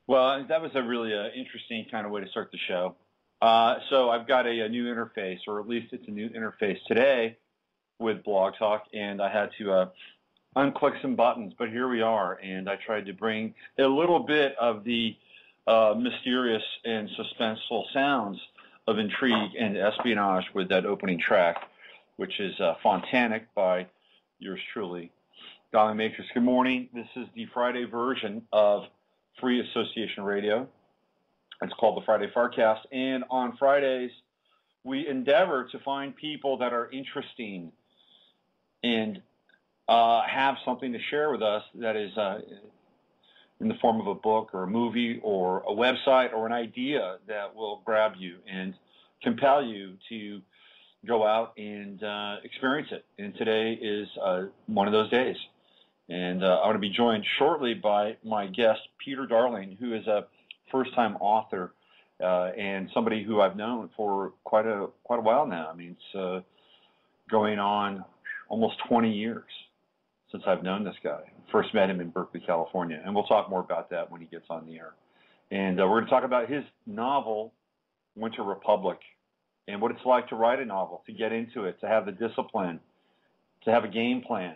Well, that was a really interesting kind of way to start the show. So I've got a new interface, or at least it's a new interface today with Blog Talk, and I had to unclick some buttons, but here we are, and I tried to bring a little bit of the mysterious and suspenseful sounds of intrigue and espionage with that opening track, which is Fontanic by yours truly, Dolly Matrix. Good morning. This is the Friday version of Free Association Radio. It's called the Friday FARcast, and on Fridays we endeavor to find people that are interesting and have something to share with us that is in the form of a book or a movie or a website or an idea that will grab you and compel you to go out and experience it. And today is one of those days. And I want to be joined shortly by my guest, Peter Darling, who is a first-time author and somebody who I've known for quite a while now. I mean, it's going on almost 20 years since I've known this guy. First met him in Berkeley, California, and we'll talk more about that when he gets on the air. And we're going to talk about his novel, Winter Republic, and what it's like to write a novel, to get into it, to have the discipline, to have a game plan.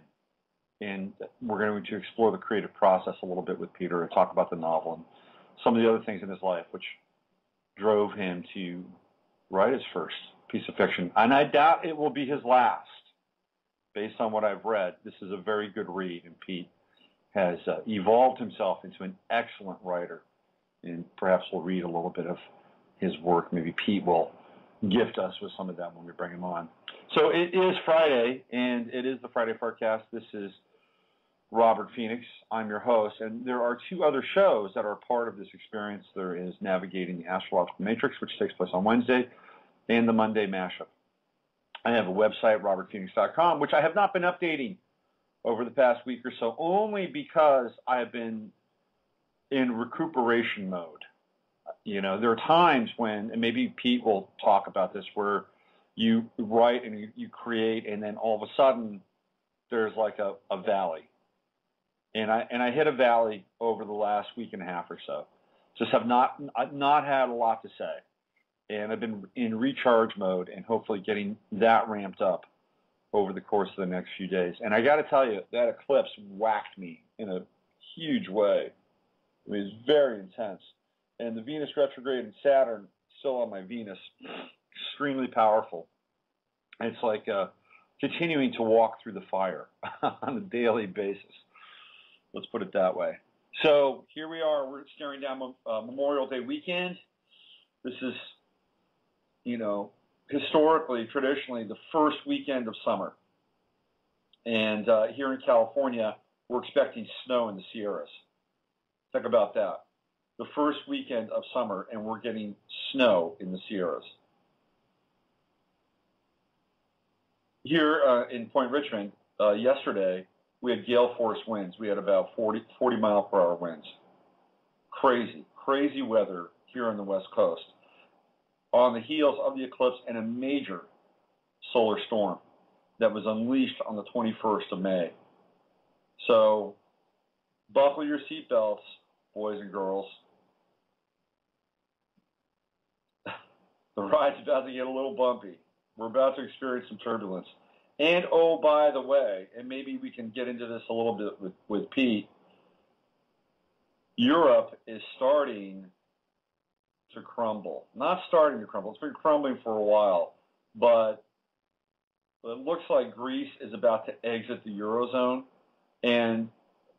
And we're going to explore the creative process a little bit with Peter and talk about the novel and some of the other things in his life which drove him to write his first piece of fiction. And I doubt it will be his last. Based on what I've read, this is a very good read, and Pete has evolved himself into an excellent writer. And perhaps we'll read a little bit of his work. Maybe Pete will gift us with some of that when we bring him on. So it is Friday, and it is the Friday FARcast. This is Robert Phoenix. I'm your host, and there are two other shows that are part of this experience. There is Navigating the Astrological Matrix, which takes place on Wednesday, and the Monday Mashup. I have a website, robertphoenix.com, which I have not been updating over the past week or so, only because I have been in recuperation mode. You know, there are times when, and maybe Pete will talk about this, where you write and you create, and then all of a sudden there's like a valley. And I hit a valley over the last week and a half or so. Just have not had a lot to say. And I've been in recharge mode and hopefully getting that ramped up over the course of the next few days. And I got to tell you, that eclipse whacked me in a huge way. It was very intense. And the Venus retrograde and Saturn still on my Venus, extremely powerful. And it's like continuing to walk through the fire on a daily basis. Let's put it that way. So here we are. We're staring down Memorial Day weekend. This is, you know, historically, traditionally, the first weekend of summer. And here in California, we're expecting snow in the Sierras. Think about that. The first weekend of summer, and we're getting snow in the Sierras. Here in Point Richmond, yesterday, we had gale force winds. We had about 40 mile per hour winds. Crazy weather here on the West Coast, on the heels of the eclipse and a major solar storm that was unleashed on the 21st of May. So buckle your seatbelts, boys and girls. The ride's about to get a little bumpy. We're about to experience some turbulence. And, oh, by the way, and maybe we can get into this a little bit with Pete, Europe is starting to crumble. Not starting to crumble. It's been crumbling for a while. But it looks like Greece is about to exit the Eurozone. And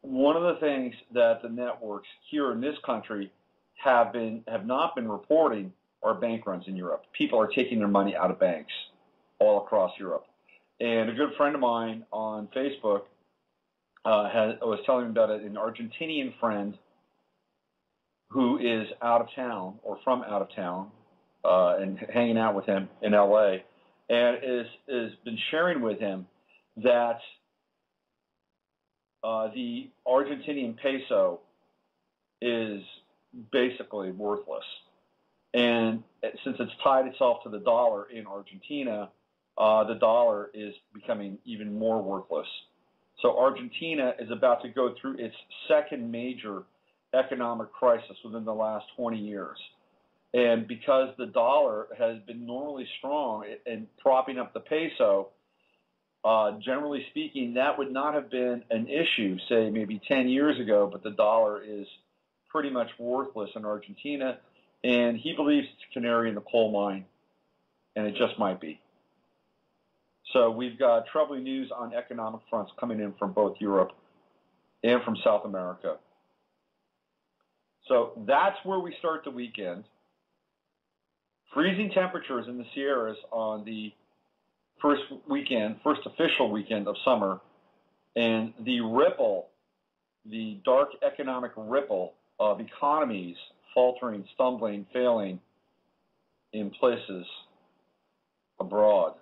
one of the things that the networks here in this country have not been reporting are bank runs in Europe. People are taking their money out of banks all across Europe. And a good friend of mine on Facebook was telling me about it, an Argentinian friend who is out of town or from out of town and hanging out with him in LA, and is been sharing with him that the Argentinian peso is basically worthless. And since it's tied itself to the dollar in Argentina, the dollar is becoming even more worthless. So Argentina is about to go through its second major economic crisis within the last 20 years. And because the dollar has been normally strong and propping up the peso, generally speaking, that would not have been an issue, say, maybe 10 years ago, but the dollar is pretty much worthless in Argentina, and he believes it's a canary in the coal mine, and it just might be. So we've got troubling news on economic fronts coming in from both Europe and from South America. So that's where we start the weekend. Freezing temperatures in the Sierras on the first official weekend of summer, and the ripple, the dark economic ripple of economies faltering, stumbling, failing in places abroad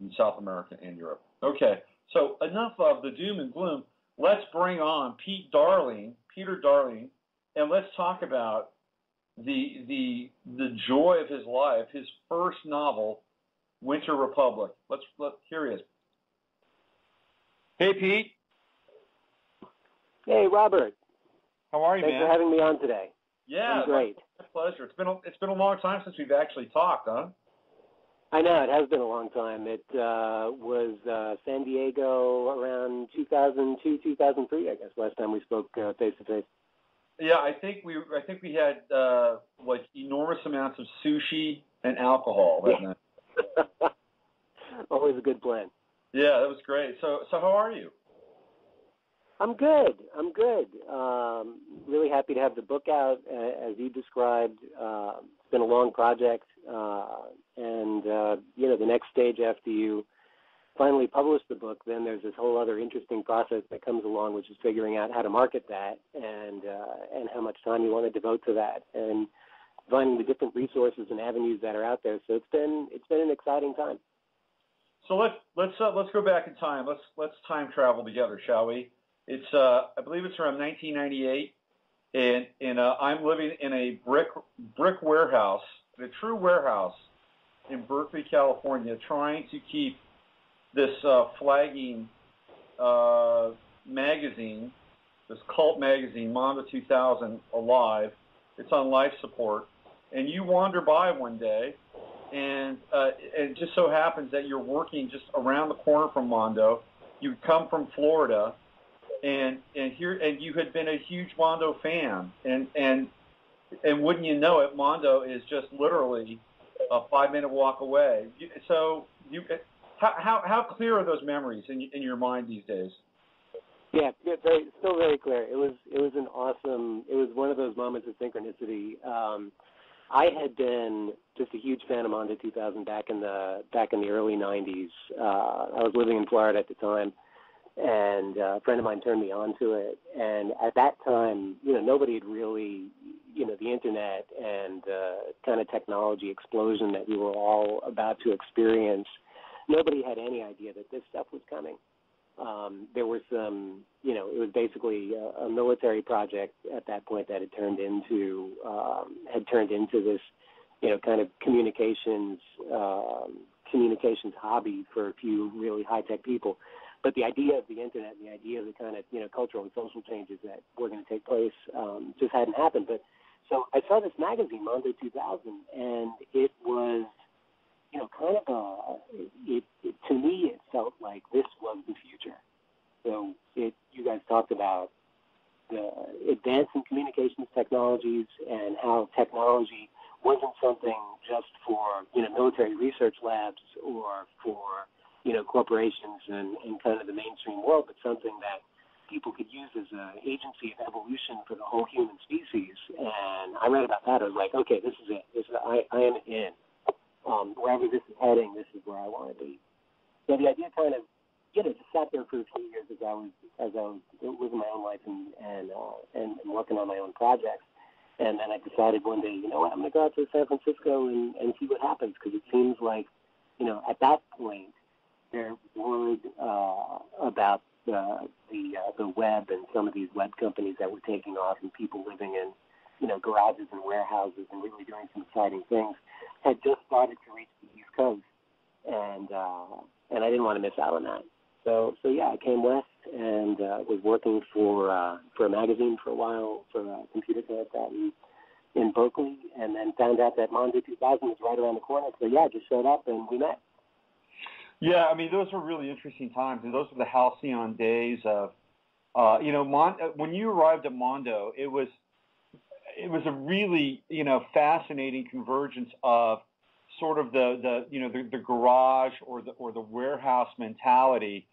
in South America and Europe. Okay, so enough of the doom and gloom. Let's bring on Peter Darling, and let's talk about the joy of his life, his first novel, Winter Republic. Here he is. Hey, Pete. Hey, Robert. How are you, man? Thanks for having me on today. Yeah, I'm great. My pleasure. It's been a long time since we've actually talked, huh? I know, it has been a long time. It was San Diego around 2002, 2003, I guess, last time we spoke face to face. Yeah, I think we had like enormous amounts of sushi and alcohol that night. Always a good plan. Yeah, that was great. So how are you? I'm good. Really happy to have the book out, as you described. It's been a long project, and the next stage after you finally publish the book, then there's this whole other interesting process that comes along, which is figuring out how to market that and how much time you want to devote to that, and finding the different resources and avenues that are out there. So it's been an exciting time. So let's go back in time. Let's time travel together, shall we? It's I believe it's around 1998, and I'm living in a brick warehouse, a true warehouse in Berkeley, California, trying to keep this flagging magazine, this cult magazine, MONDO 2000, alive. It's on life support, and you wander by one day, and it just so happens that you're working just around the corner from MONDO. You come from Florida. And you had been a huge MONDO fan, and wouldn't you know it, MONDO is just literally a 5-minute walk away. So how clear are those memories in your mind these days? Yeah, still very clear. It was one of those moments of synchronicity. I had been just a huge fan of MONDO 2000 back in the early 90s. I was living in Florida at the time. And a friend of mine turned me on to it. And at that time, nobody had really, the internet and kind of technology explosion that we were all about to experience, nobody had any idea that this stuff was coming. There were some, it was basically a military project at that point that had turned into this, kind of communications hobby for a few really high-tech people. But the idea of the internet and the idea of the kind of, cultural and social changes that were going to take place just hadn't happened. But so I saw this magazine, MONDO 2000, and it was, kind of to me, it felt like this was the future. So you guys talked about the advance in communications technologies and how technology wasn't something just for, military research labs or for, corporations and kind of the mainstream world, but something that people could use as an agency of evolution for the whole human species. And I read about that. I was like, okay, this is it. I am in. Wherever this is heading, this is where I want to be. So the idea kind of, just sat there for a few years as I was living my own life and working on my own projects. And then I decided one day, I'm going to go out to San Francisco and see what happens, because it seems like, at that point, there's word about the web and some of these web companies that were taking off, and people living in, garages and warehouses and really doing some exciting things, had just started to reach the East Coast. and I didn't want to miss out on that. So yeah, I came west and was working for a magazine for a while for a computer science out in Berkeley, and then found out that MONDO 2000 was right around the corner. So yeah, just showed up and we met. Yeah, I mean, those were really interesting times, and those were the halcyon days of, when you arrived at MONDO, it was a really, fascinating convergence of sort of the garage or the warehouse mentality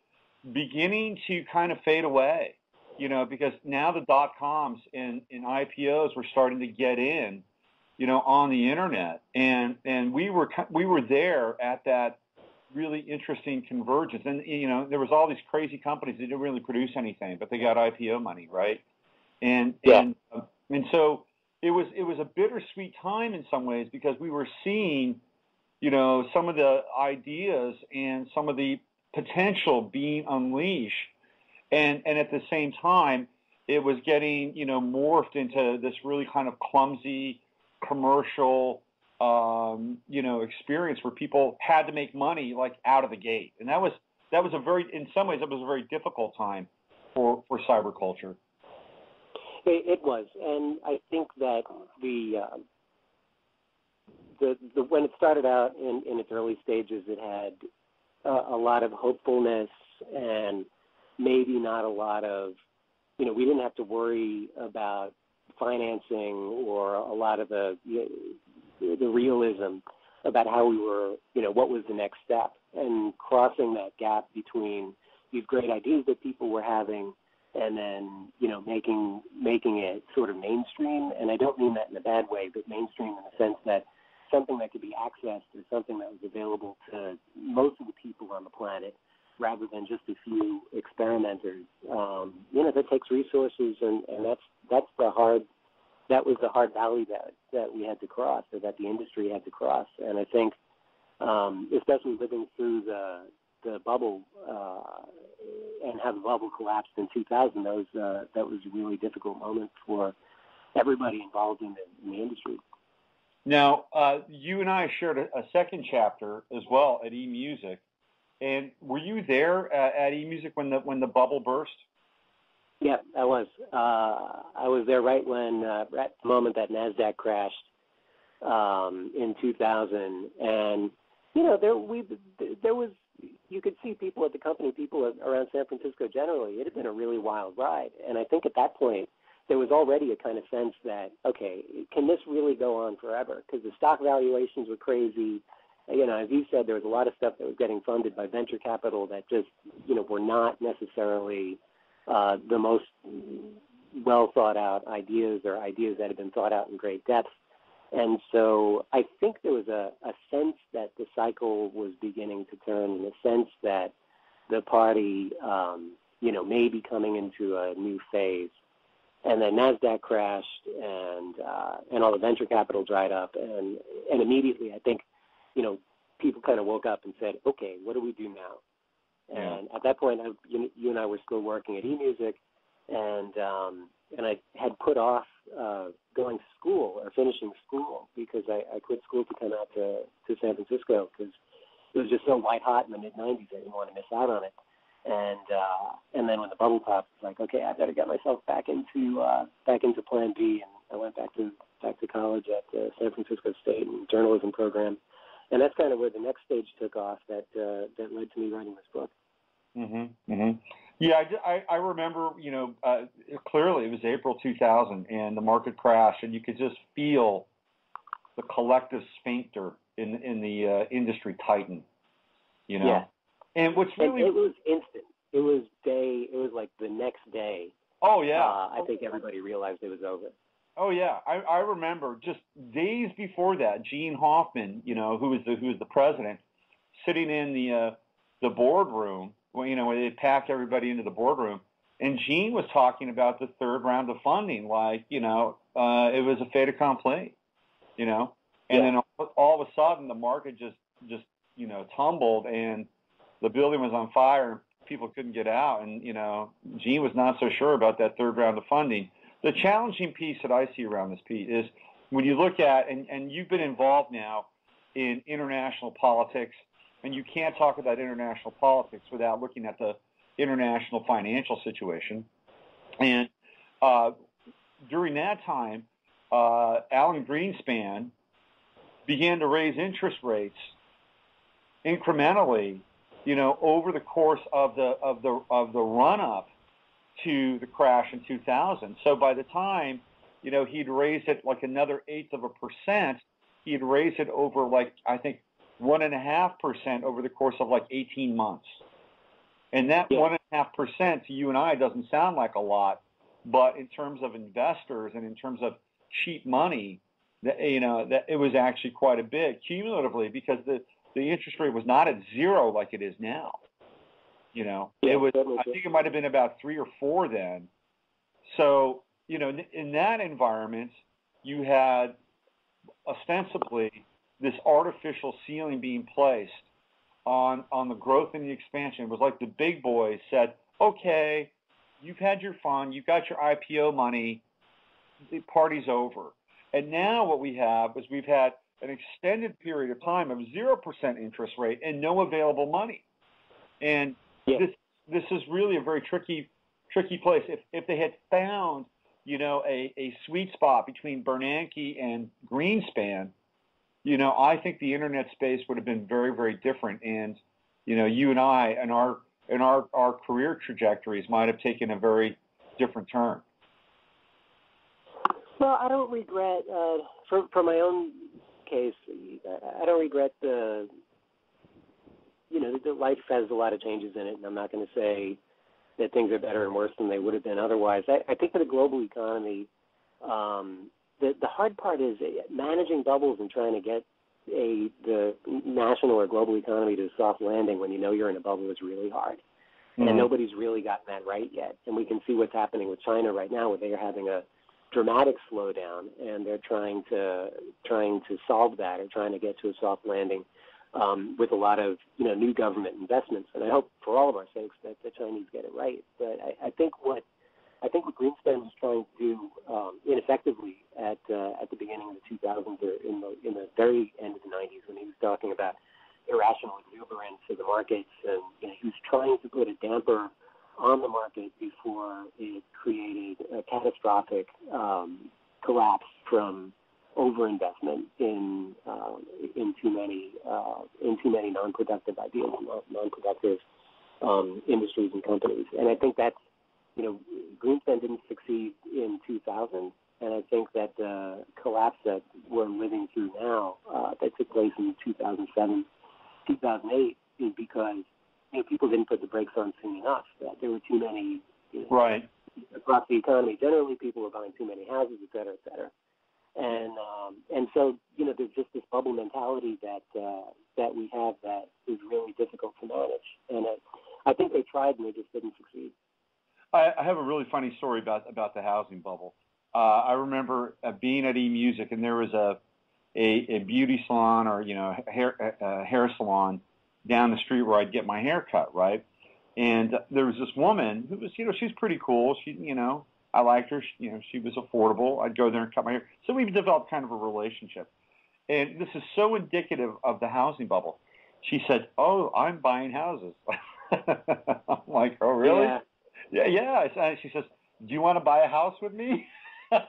beginning to kind of fade away, because now the dot-coms and IPOs were starting to get in, on the internet, and we were there at that really interesting convergence. And, there was all these crazy companies that didn't really produce anything, but they got IPO money, right? And so it was a bittersweet time in some ways, because we were seeing, some of the ideas and some of the potential being unleashed. And at the same time, it was getting, morphed into this really kind of clumsy commercial, experience where people had to make money like out of the gate. And that was in some ways, it was a very difficult time for cyber culture. It was. And I think that when it started out in its early stages, it had a lot of hopefulness and maybe not a lot of, we didn't have to worry about financing or a lot of the realism about how we were, what was the next step, and crossing that gap between these great ideas that people were having and then, making it sort of mainstream. And I don't mean that in a bad way, but mainstream in the sense that something that could be accessed or something that was available to most of the people on the planet rather than just a few experimenters. That takes resources, and that was the hard valley that we had to cross, or that the industry had to cross. And I think, especially living through the bubble and how the bubble collapsed in 2000, that was a really difficult moment for everybody involved in the industry. Now, you and I shared a second chapter as well at eMusic, and were you there at eMusic when the bubble burst? Yeah, I was. I was there right when, at the moment that NASDAQ crashed in 2000, and there was, you could see people at the company, people around San Francisco generally. It had been a really wild ride, and I think at that point there was already a kind of sense that, okay, can this really go on forever? Because the stock valuations were crazy. As you said, there was a lot of stuff that was getting funded by venture capital that just, were not necessarily the most well thought out ideas, or ideas that had been thought out in great depth. And so I think there was a sense that the cycle was beginning to turn, in a sense that the party, may be coming into a new phase. And then NASDAQ crashed, and all the venture capital dried up, and immediately I think, people kind of woke up and said, okay, what do we do now? Yeah. And at that point, you and I were still working at eMusic, and I had put off going to school or finishing school because I quit school to come out to San Francisco because it was just so white hot in the mid-'90s. I didn't want to miss out on it. And then when the bubble popped, it's like, okay, I better get myself back into Plan B, and I went back to college at the San Francisco State and journalism program. And that's kind of where the next stage took off that led to me writing this book. Mm-hmm. Mm-hmm. Yeah, I remember, clearly it was April 2000, and the market crashed, and you could just feel the collective sphincter in the industry tighten, Yeah. And what's really... And it was instant. It was like the next day. Oh, yeah. I think everybody realized it was over. Oh yeah, I remember just days before that, Gene Hoffman, who was the president, sitting in the boardroom, where they packed everybody into the boardroom, and Gene was talking about the third round of funding, like it was a fait accompli, and then all of a sudden the market just tumbled, and the building was on fire, and people couldn't get out, and Gene was not so sure about that third round of funding. The challenging piece that I see around this, Pete, is when you look at, and you've been involved now in international politics, and you can't talk about international politics without looking at the international financial situation. And during that time, Alan Greenspan began to raise interest rates incrementally, over the course of the run up to the crash in 2000. So by the time, he'd raised it like another 1/8%, he'd raised it over I think 1.5% over the course of 18 months. And that 1.5% to you and I doesn't sound like a lot, but in terms of investors and in terms of cheap money, that it was actually quite a bit cumulatively, because the interest rate was not at 0 like it is now. It was, I think it might have been about 3 or 4 then. So, in that environment, you had ostensibly this artificial ceiling being placed on the growth and the expansion. It was like the big boys said, okay, you've had your fun, you've got your IPO money, the party's over. And now what we have is we've had an extended period of time of 0% interest rate and no available money. And this is really a very tricky place. If they had found, a sweet spot between Bernanke and Greenspan, I think the internet space would have been very, very different. And, you and I and our career trajectories might have taken a very different turn. Well, I don't regret, for my own case, I don't regret the life has a lot of changes in it, and I'm not going to say that things are better and worse than they would have been otherwise. I think for the global economy, the hard part is managing bubbles and trying to get the national or global economy to a soft landing when you're in a bubble is really hard. Mm-hmm. And nobody's really gotten that right yet. And we can see what's happening with China right now, where they are having a dramatic slowdown, and they're trying to solve that, or trying to get to a soft landing with a lot of new government investments. And I hope for all of our sakes that the Chinese get it right. But I think what Greenspan was trying to do ineffectively at the beginning of the 2000s, or in the very end of the 90s, when he was talking about irrational exuberance of the markets, and he was trying to put a damper on the market before it created a catastrophic collapse from overinvestment in too many non-productive ideas, non-productive industries and companies. And I think that's Greenspan didn't succeed in 2000, and I think that the collapse that we're living through now, that took place in 2007, 2008, is because people didn't put the brakes on soon enough. That there were too many, right, across the economy. Generally, people were buying too many houses, et cetera, et cetera. And so there's just this bubble mentality that we have that is really difficult to manage. And I think they tried and they just didn't succeed. I have a really funny story about the housing bubble. I remember being at eMusic, and there was a beauty salon, or hair salon down the street where I'd get my hair cut, right? And there was this woman who was, she's pretty cool. She, I liked her. She was affordable. I'd go there and cut my hair. So we developed kind of a relationship. And this is so indicative of the housing bubble. She said, "Oh, I'm buying houses." I'm like, "Oh, really?" Yeah. She says, "Do you want to buy a house with me?" I'm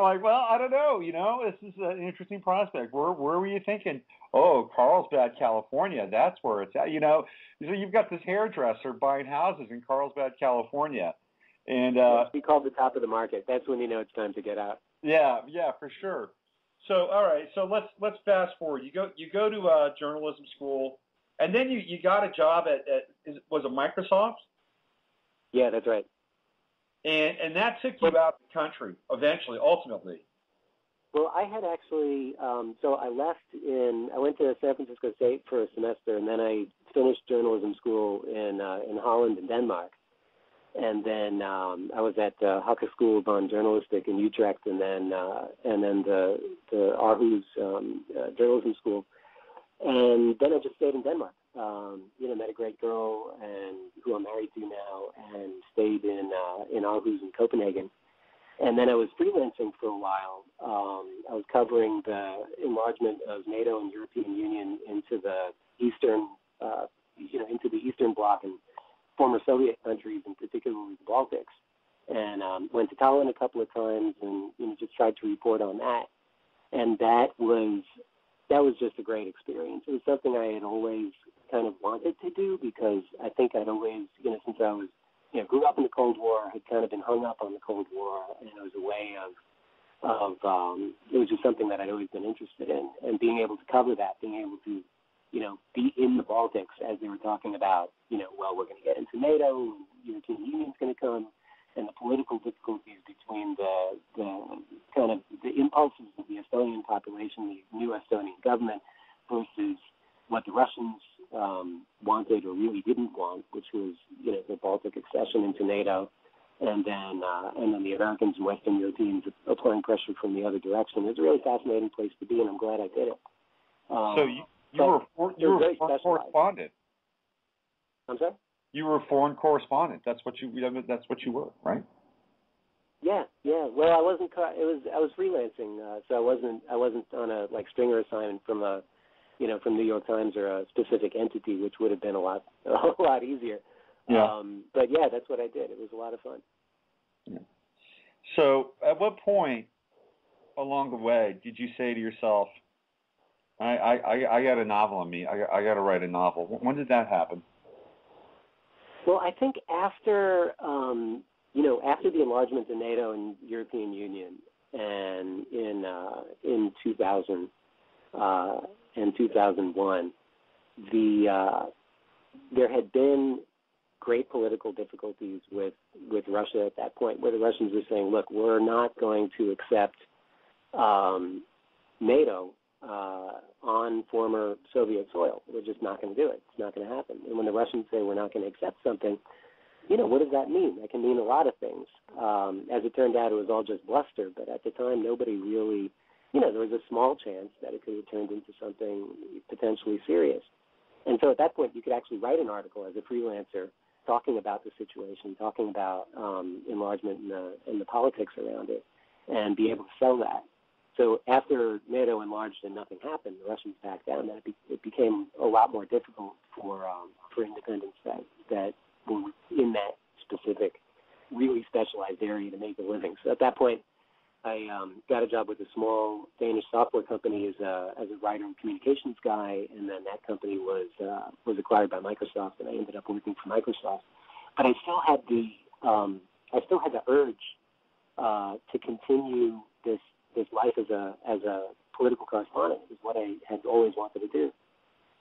like, "Well, I don't know. This is an interesting prospect. Where were you thinking?" "Oh, Carlsbad, California. That's where it's at." So you've got this hairdresser buying houses in Carlsbad, California, and we call the top of the market. That's when it's time to get out. Yeah, for sure. So, all right. So let's fast forward. You go to journalism school, and then you got a job was it Microsoft? Yeah, that's right. And that took you out of the country eventually, ultimately. Well, I had actually, so I went to San Francisco State for a semester, and then I finished journalism school in Holland and Denmark. And then I was at Hokke School van Journalistic in Utrecht, and then the Aarhus journalism school. And then I just stayed in Denmark. Met a great girl, and who I'm married to now, and stayed in Aarhus and Copenhagen. And then I was freelancing for a while. I was covering the enlargement of NATO and European Union into the Eastern, into the Eastern Bloc and former Soviet countries, and particularly the Baltics. And went to Tallinn a couple of times, and just tried to report on that. And that was just a great experience. It was something I had always kind of wanted to do, because I think I'd always, since I was, grew up in the Cold War, had kind of been hung up on the Cold War, and it was a way of it was just something that I'd always been interested in, and being able to cover that, being able to, be in the Baltics as they were talking about, well, we're going to get into NATO, and the European Union's going to come, and the political difficulties between the kind of the impulses of the Estonian population, the new Estonian government, versus what the Russians wanted or really didn't want, which was the Baltic accession into NATO, and then the Americans and Western Europeans applying pressure from the other direction. It was a really fascinating place to be, and I'm glad I did it. So you were a foreign correspondent. I'm sorry? You were a foreign correspondent. That's what you were, right? Yeah. Well, I wasn't. I was freelancing, so I wasn't on a stringer assignment from from New York Times or a specific entity, which would have been a lot easier. Yeah. But yeah, that's what I did. It was a lot of fun. Yeah. So, at what point along the way did you say to yourself, "I got a novel in me. I got to write a novel"? When did that happen? Well, I think after after the enlargement of NATO and European Union, and in 2000 and 2001, there had been great political difficulties with Russia at that point, where the Russians were saying, "Look, we're not going to accept NATO on former Soviet soil. We're just not going to do it. It's not going to happen." And when the Russians say we're not going to accept something, what does that mean? That can mean a lot of things. As it turned out, it was all just bluster, but at the time, nobody really, there was a small chance that it could have turned into something potentially serious. And so at that point, you could actually write an article as a freelancer talking about the situation, talking about enlargement and the politics around it, and be able to sell that. So after NATO enlarged and nothing happened, the Russians backed down. It became a lot more difficult for independents that were in that specific, really specialized area to make a living. So at that point, I got a job with a small Danish software company as a writer and communications guy, and then that company was acquired by Microsoft, and I ended up working for Microsoft. But I still had the urge to continue this life as a political correspondent. Is what I had always wanted to do,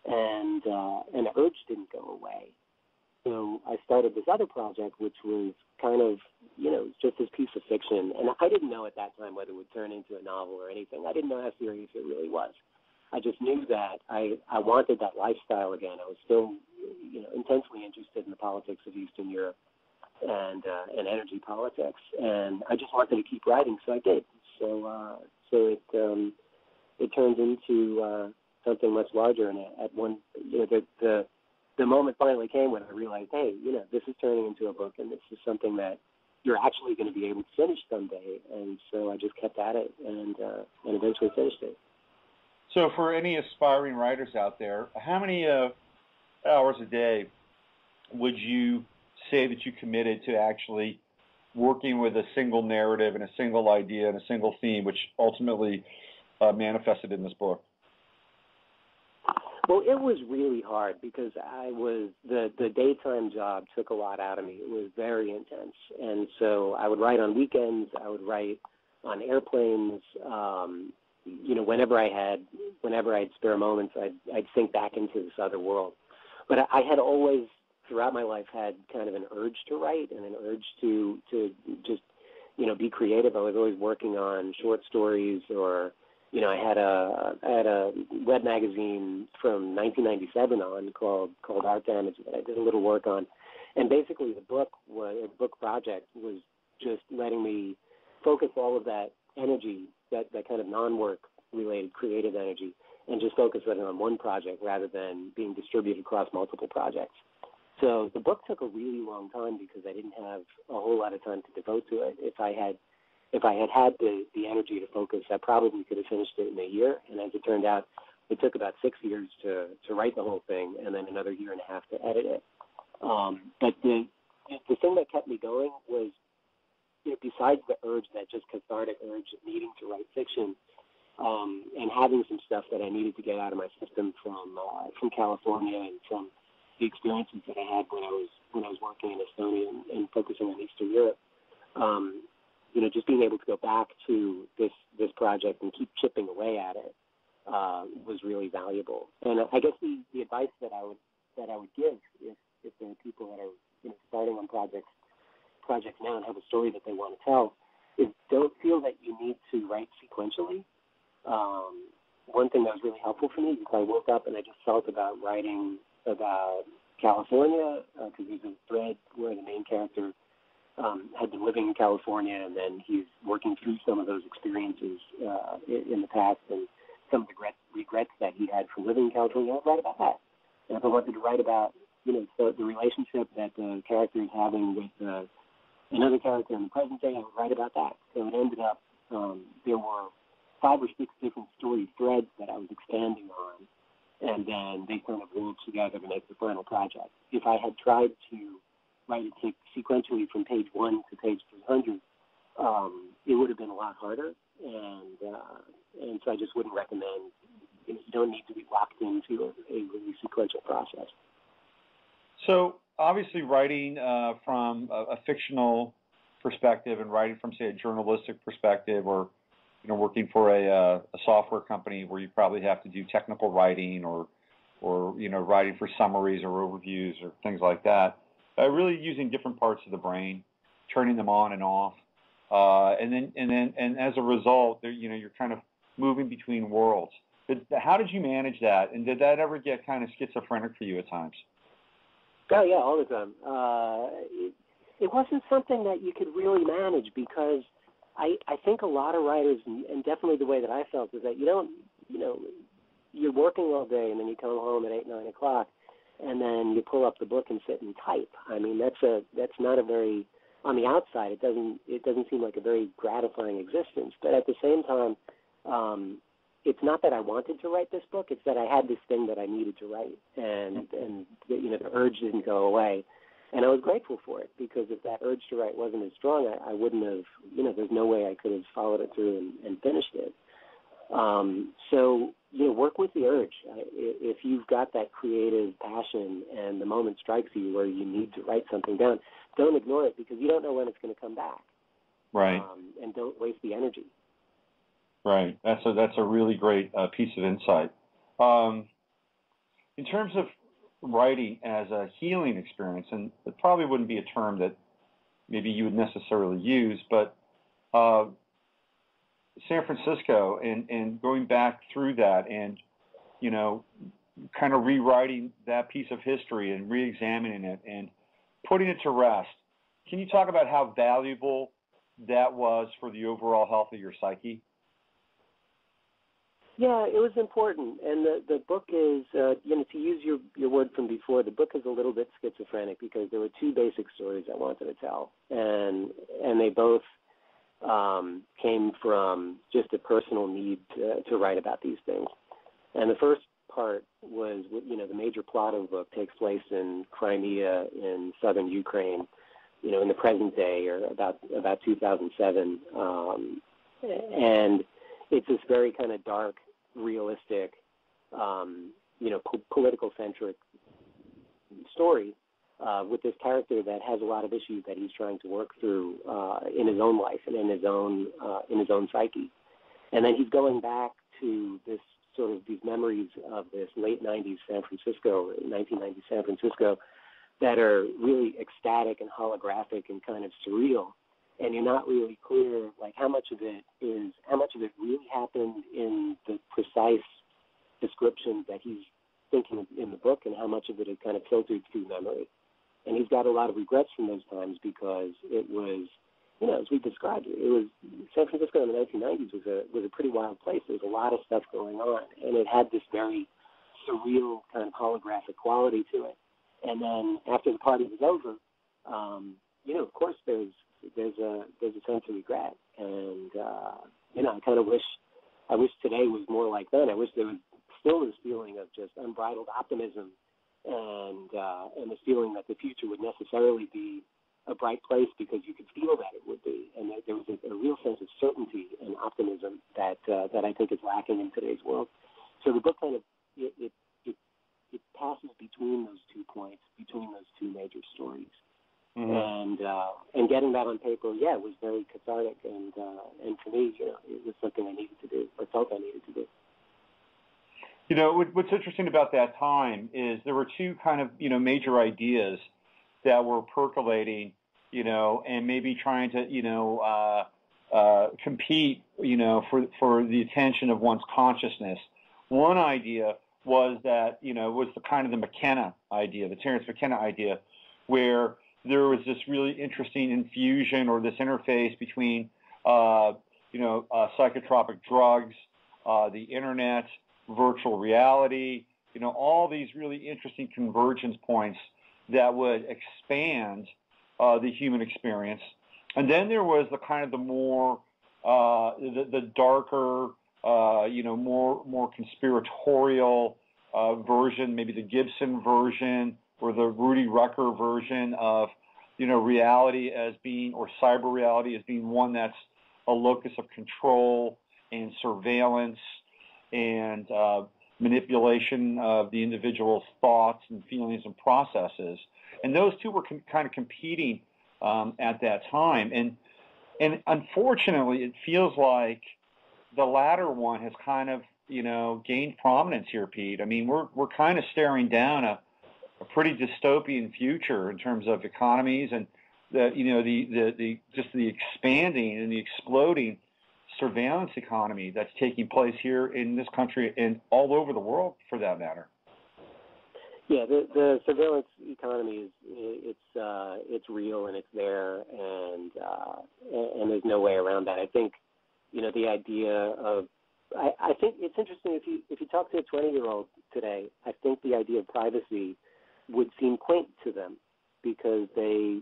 and the urge didn't go away. So I started this other project, which was kind of, just this piece of fiction. And I didn't know at that time whether it would turn into a novel or anything. I didn't know how serious it really was. I just knew that I wanted that lifestyle again. I was still, intensely interested in the politics of Eastern Europe and energy politics. And I just wanted to keep writing, so I did. So it turned into something much larger. And at one, the moment finally came when I realized, hey, this is turning into a book, and this is something that you're actually going to be able to finish someday. And so I just kept at it and eventually finished it. So for any aspiring writers out there, how many hours a day would you say that you committed to actually working with a single narrative and a single idea and a single theme, which ultimately manifested in this book? Well, it was really hard because the daytime job took a lot out of me. It was very intense. And so I would write on weekends, I would write on airplanes, whenever I had spare moments, I'd sink back into this other world. But I had always, throughout my life, had kind of an urge to write and an urge to just, be creative. I was always working on short stories, or I had a web magazine from 1997 on called Art Damage that I did a little work on, and basically the book project was just letting me focus all of that energy, that kind of non-work related creative energy, and just focus it on one project rather than being distributed across multiple projects. So the book took a really long time because I didn't have a whole lot of time to devote to it. If I had if I had had the energy to focus, I probably could have finished it in a year. And as it turned out, it took about 6 years to write the whole thing, and then another year and a half to edit it. But the thing that kept me going was, besides the urge, that just cathartic urge of needing to write fiction, and having some stuff that I needed to get out of my system from California and from the experiences that I had when I was working in Estonia and focusing on Eastern Europe. Just being able to go back to this project and keep chipping away at it was really valuable. And I guess the advice that I would give if there are people that are starting on projects now and have a story that they want to tell is don't feel that you need to write sequentially. One thing that was really helpful for me is I woke up and I just felt about writing about California because there's a thread where the main character had been living in California, and then he's working through some of those experiences in the past and some of the regrets that he had from living in California. I would write about that. And if I wanted to write about, the relationship that the character is having with another character in the present day, I would write about that. So it ended up, there were 5 or 6 different story threads that I was expanding on, and then they kind of rolled together to make the final project. If I had tried to write it sequentially from page 1 to page 300, it would have been a lot harder, and so I just wouldn't recommend. You don't need to be locked into a really sequential process. So obviously, writing from a fictional perspective and writing from, say, a journalistic perspective, or working for a software company where you probably have to do technical writing or writing for summaries or overviews or things like that. Really using different parts of the brain, turning them on and off, and as a result, you're kind of moving between worlds. How did you manage that, and did that ever get kind of schizophrenic for you at times? Oh yeah, all the time. It wasn't something that you could really manage because I think a lot of writers, and definitely the way that I felt, is that you're working all day and then you come home at 8, 9 o'clock, and then you pull up the book and sit and type. I mean, that's not a very, on the outside, it doesn't seem like a very gratifying existence. But at the same time, it's not that I wanted to write this book; it's that I had this thing that I needed to write, and the urge didn't go away. And I was grateful for it, because if that urge to write wasn't as strong, I wouldn't have, there's no way I could have followed it through and finished it. So, work with the urge. If you've got that creative passion and the moment strikes you where you need to write something down, don't ignore it, because you don't know when it's going to come back. Right. And don't waste the energy. Right. That's a really great piece of insight. In terms of writing as a healing experience, and it probably wouldn't be a term that maybe you would necessarily use, but San Francisco and going back through that and, kind of rewriting that piece of history and re-examining it and putting it to rest. Can you talk about how valuable that was for the overall health of your psyche? Yeah, it was important, and the book is, to use your word from before, the book is a little bit schizophrenic because there were 2 basic stories I wanted to tell, and they both came from just a personal need to write about these things. And the first part was, the major plot of the book takes place in Crimea in southern Ukraine, in the present day, or about 2007, and it's this very kind of dark, realistic, political-centric story with this character that has a lot of issues that he's trying to work through in his own life and in his own psyche. And then he's going back to these memories of this late 90s San Francisco, 1990s San Francisco, that are really ecstatic and holographic and kind of surreal. And you're not really clear, like, how much of it really happened in the precise descriptions that he's thinking in the book, and how much of it is kind of filtered through memory. And he's got a lot of regrets from those times, because it was, as we described it, San Francisco in the 1990s was a pretty wild place. There was a lot of stuff going on, and it had this very surreal kind of holographic quality to it. And then after the party was over, of course, there's there's a sense of regret, and I kind of wish today was more like then. I wish there was still this feeling of just unbridled optimism, and this feeling that the future would necessarily be a bright place because you could feel that it would be, and that there was a real sense of certainty and optimism that I think is lacking in today's world. So the book kind of it passes between those 2 points, between those 2 major stories, and getting that on paper, it was very cathartic, and for me, it was something I needed to do, or felt I needed to do. What's interesting about that time is there were 2 kind of major ideas that were percolating, and maybe trying to compete, for the attention of one's consciousness. One idea was that, was the kind of the McKenna idea, the Terence McKenna idea, where there was this really interesting infusion or this interface between, psychotropic drugs, the internet, virtual reality, all these really interesting convergence points that would expand the human experience. And then there was the kind of the more, the darker, more conspiratorial version, maybe the Gibson version or the Rudy Rucker version of, reality as being, or cyber reality as being one that's a locus of control and surveillance and manipulation of the individual's thoughts and feelings and processes. And those 2 were kind of competing at that time. And unfortunately, it feels like the latter one has kind of, gained prominence here, Pete. I mean, we're kind of staring down a pretty dystopian future in terms of economies and the expanding and the exploding surveillance economy that's taking place here in this country and all over the world, for that matter. Yeah, the surveillance economy it's real and it's there, and there's no way around that. I think the idea of I think it's interesting if you talk to a 20-year-old today, I think the idea of privacy would seem quaint to them because they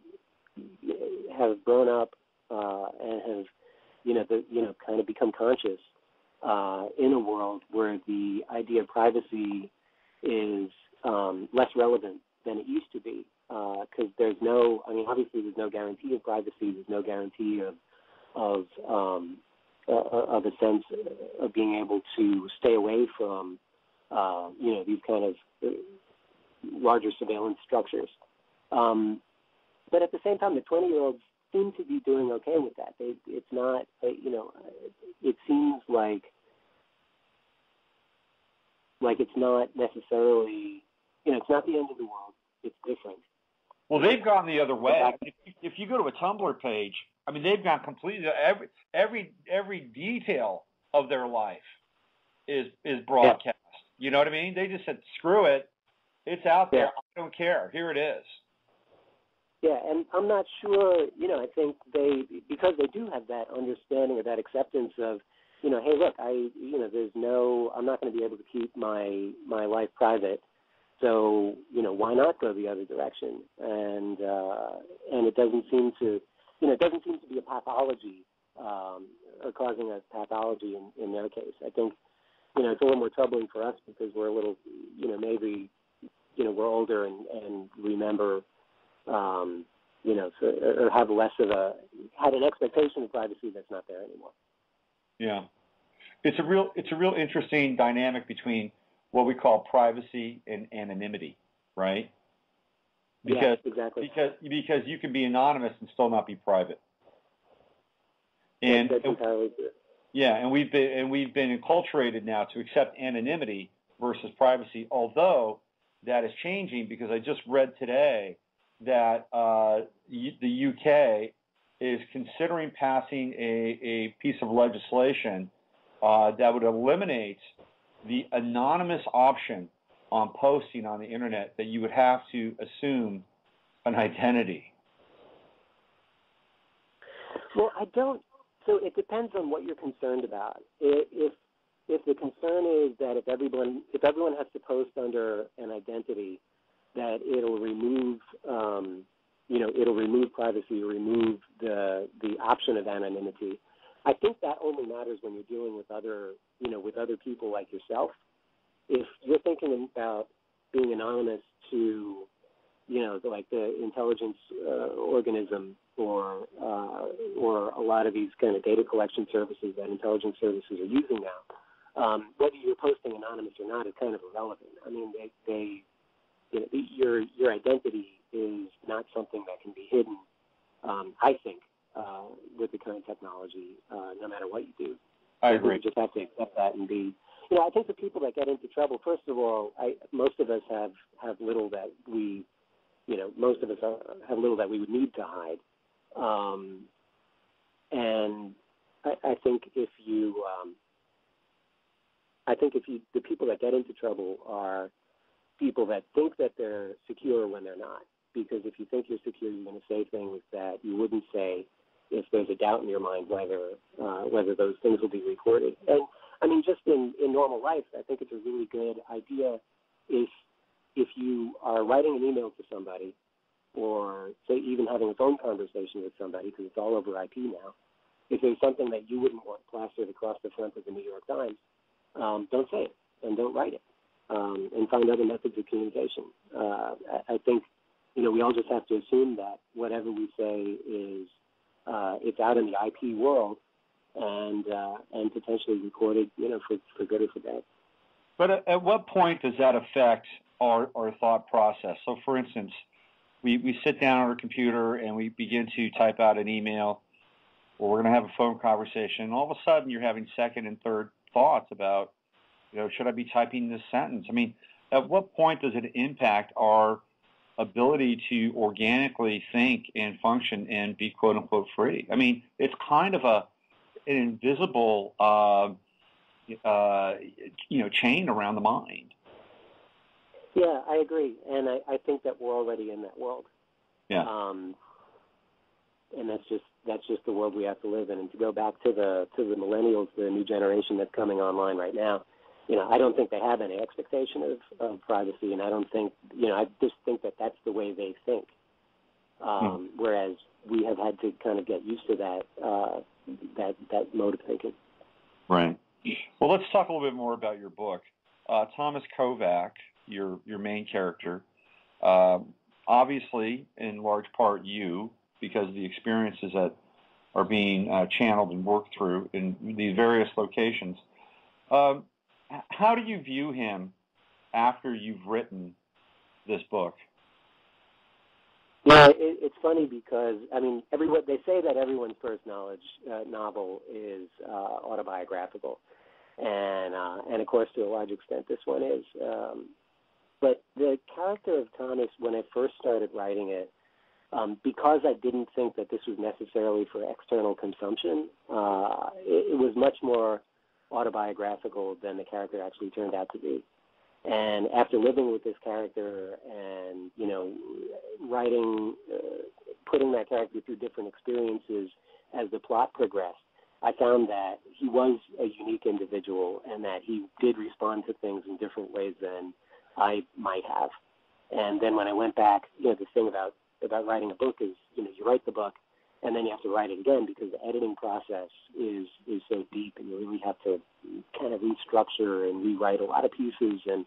have grown up and have kind of become conscious in a world where the idea of privacy is less relevant than it used to be, because obviously there's no guarantee of privacy, there's no guarantee of a sense of being able to stay away from these kind of larger surveillance structures. But at the same time, the 20-year-olds seem to be doing okay with that. It's not, it seems like it's not necessarily, it's not the end of the world. It's different. Well, they've gone the other way. If you go to a Tumblr page, I mean, they've gone completely, every detail of their life is broadcast. Yeah. You know what I mean? They just said, screw it. It's out there. I don't care. Here it is. Yeah, and I'm not sure, I think because they do have that understanding or that acceptance of, hey, look, I'm not going to be able to keep my life private, so, why not go the other direction? And it doesn't seem to, be a pathology or causing a pathology in their case. I think, it's a little more troubling for us because we're a little, maybe, we're older and remember, or have less of had an expectation of privacy that's not there anymore. Yeah, it's a real interesting dynamic between what we call privacy and anonymity, right? Because, yeah, exactly. Because you can be anonymous and still not be private. And that's entirely true. Yeah, and we've been enculturated now to accept anonymity versus privacy, although that is changing because I just read today that the UK is considering passing a piece of legislation that would eliminate the anonymous option on posting on the internet, that you would have to assume an identity. Well, so it depends on what you're concerned about. If the concern is that if everyone has to post under an identity, that it'll remove it'll remove privacy or remove the option of anonymity. I think that only matters when you're dealing with other people like yourself. If you're thinking about being anonymous to, like the intelligence organism or a lot of these kind of data collection services that intelligence services are using now, whether you're posting anonymous or not is kind of irrelevant. I mean, your identity is not something that can be hidden, I think, with the current technology, no matter what you do. I agree. You just have to accept that and be. I think the people that get into trouble, first of all, most of us have little that we, have little that we would need to hide. And I think if the people that get into trouble are people that think that they're secure when they're not. Because if you think you're secure, you're going to say things that you wouldn't say if there's a doubt in your mind whether those things will be recorded. And I mean, just in normal life, I think it's a really good idea if you are writing an email to somebody, or say even having a phone conversation with somebody, because it's all over IP now. If there's something that you wouldn't want plastered across the front of the New York Times, don't say it and don't write it, and find other methods of communication. I think we all just have to assume that whatever we say is it's out in the IP world and potentially recorded, for good or for bad. But at what point does that affect our thought process? So, for instance, we sit down on our computer and we begin to type out an email, or we're going to have a phone conversation, and all of a sudden you're having second and third thoughts about, should I be typing this sentence? I mean, at what point does it impact our ability to organically think and function and be quote unquote free? I mean, it's kind of an invisible, chain around the mind. Yeah, I agree, and I think that we're already in that world. Yeah. And that's just the world we have to live in. And to go back to the millennials, the new generation that's coming online right now, I don't think they have any expectation of privacy, and I don't think, I just think that that's the way they think. Whereas we have had to kind of get used to that mode of thinking. Right. Well, let's talk a little bit more about your book. Thomas Kovac, your main character, obviously, in large part you, because of the experiences that are being channeled and worked through in these various locations. How do you view him after you've written this book? Yeah, it's funny because, I mean, they say that everyone's first novel is autobiographical, and of course, to a large extent, this one is. But the character of Thomas, when I first started writing it, because I didn't think that this was necessarily for external consumption, it was much more autobiographical than the character actually turned out to be. And after living with this character and, writing, putting that character through different experiences as the plot progressed, I found that he was a unique individual and that he did respond to things in different ways than I might have. And then when I went back, the thing about writing a book is, you write the book and then you have to write it again because the editing process is so deep and you really have to kind of restructure and rewrite a lot of pieces. And,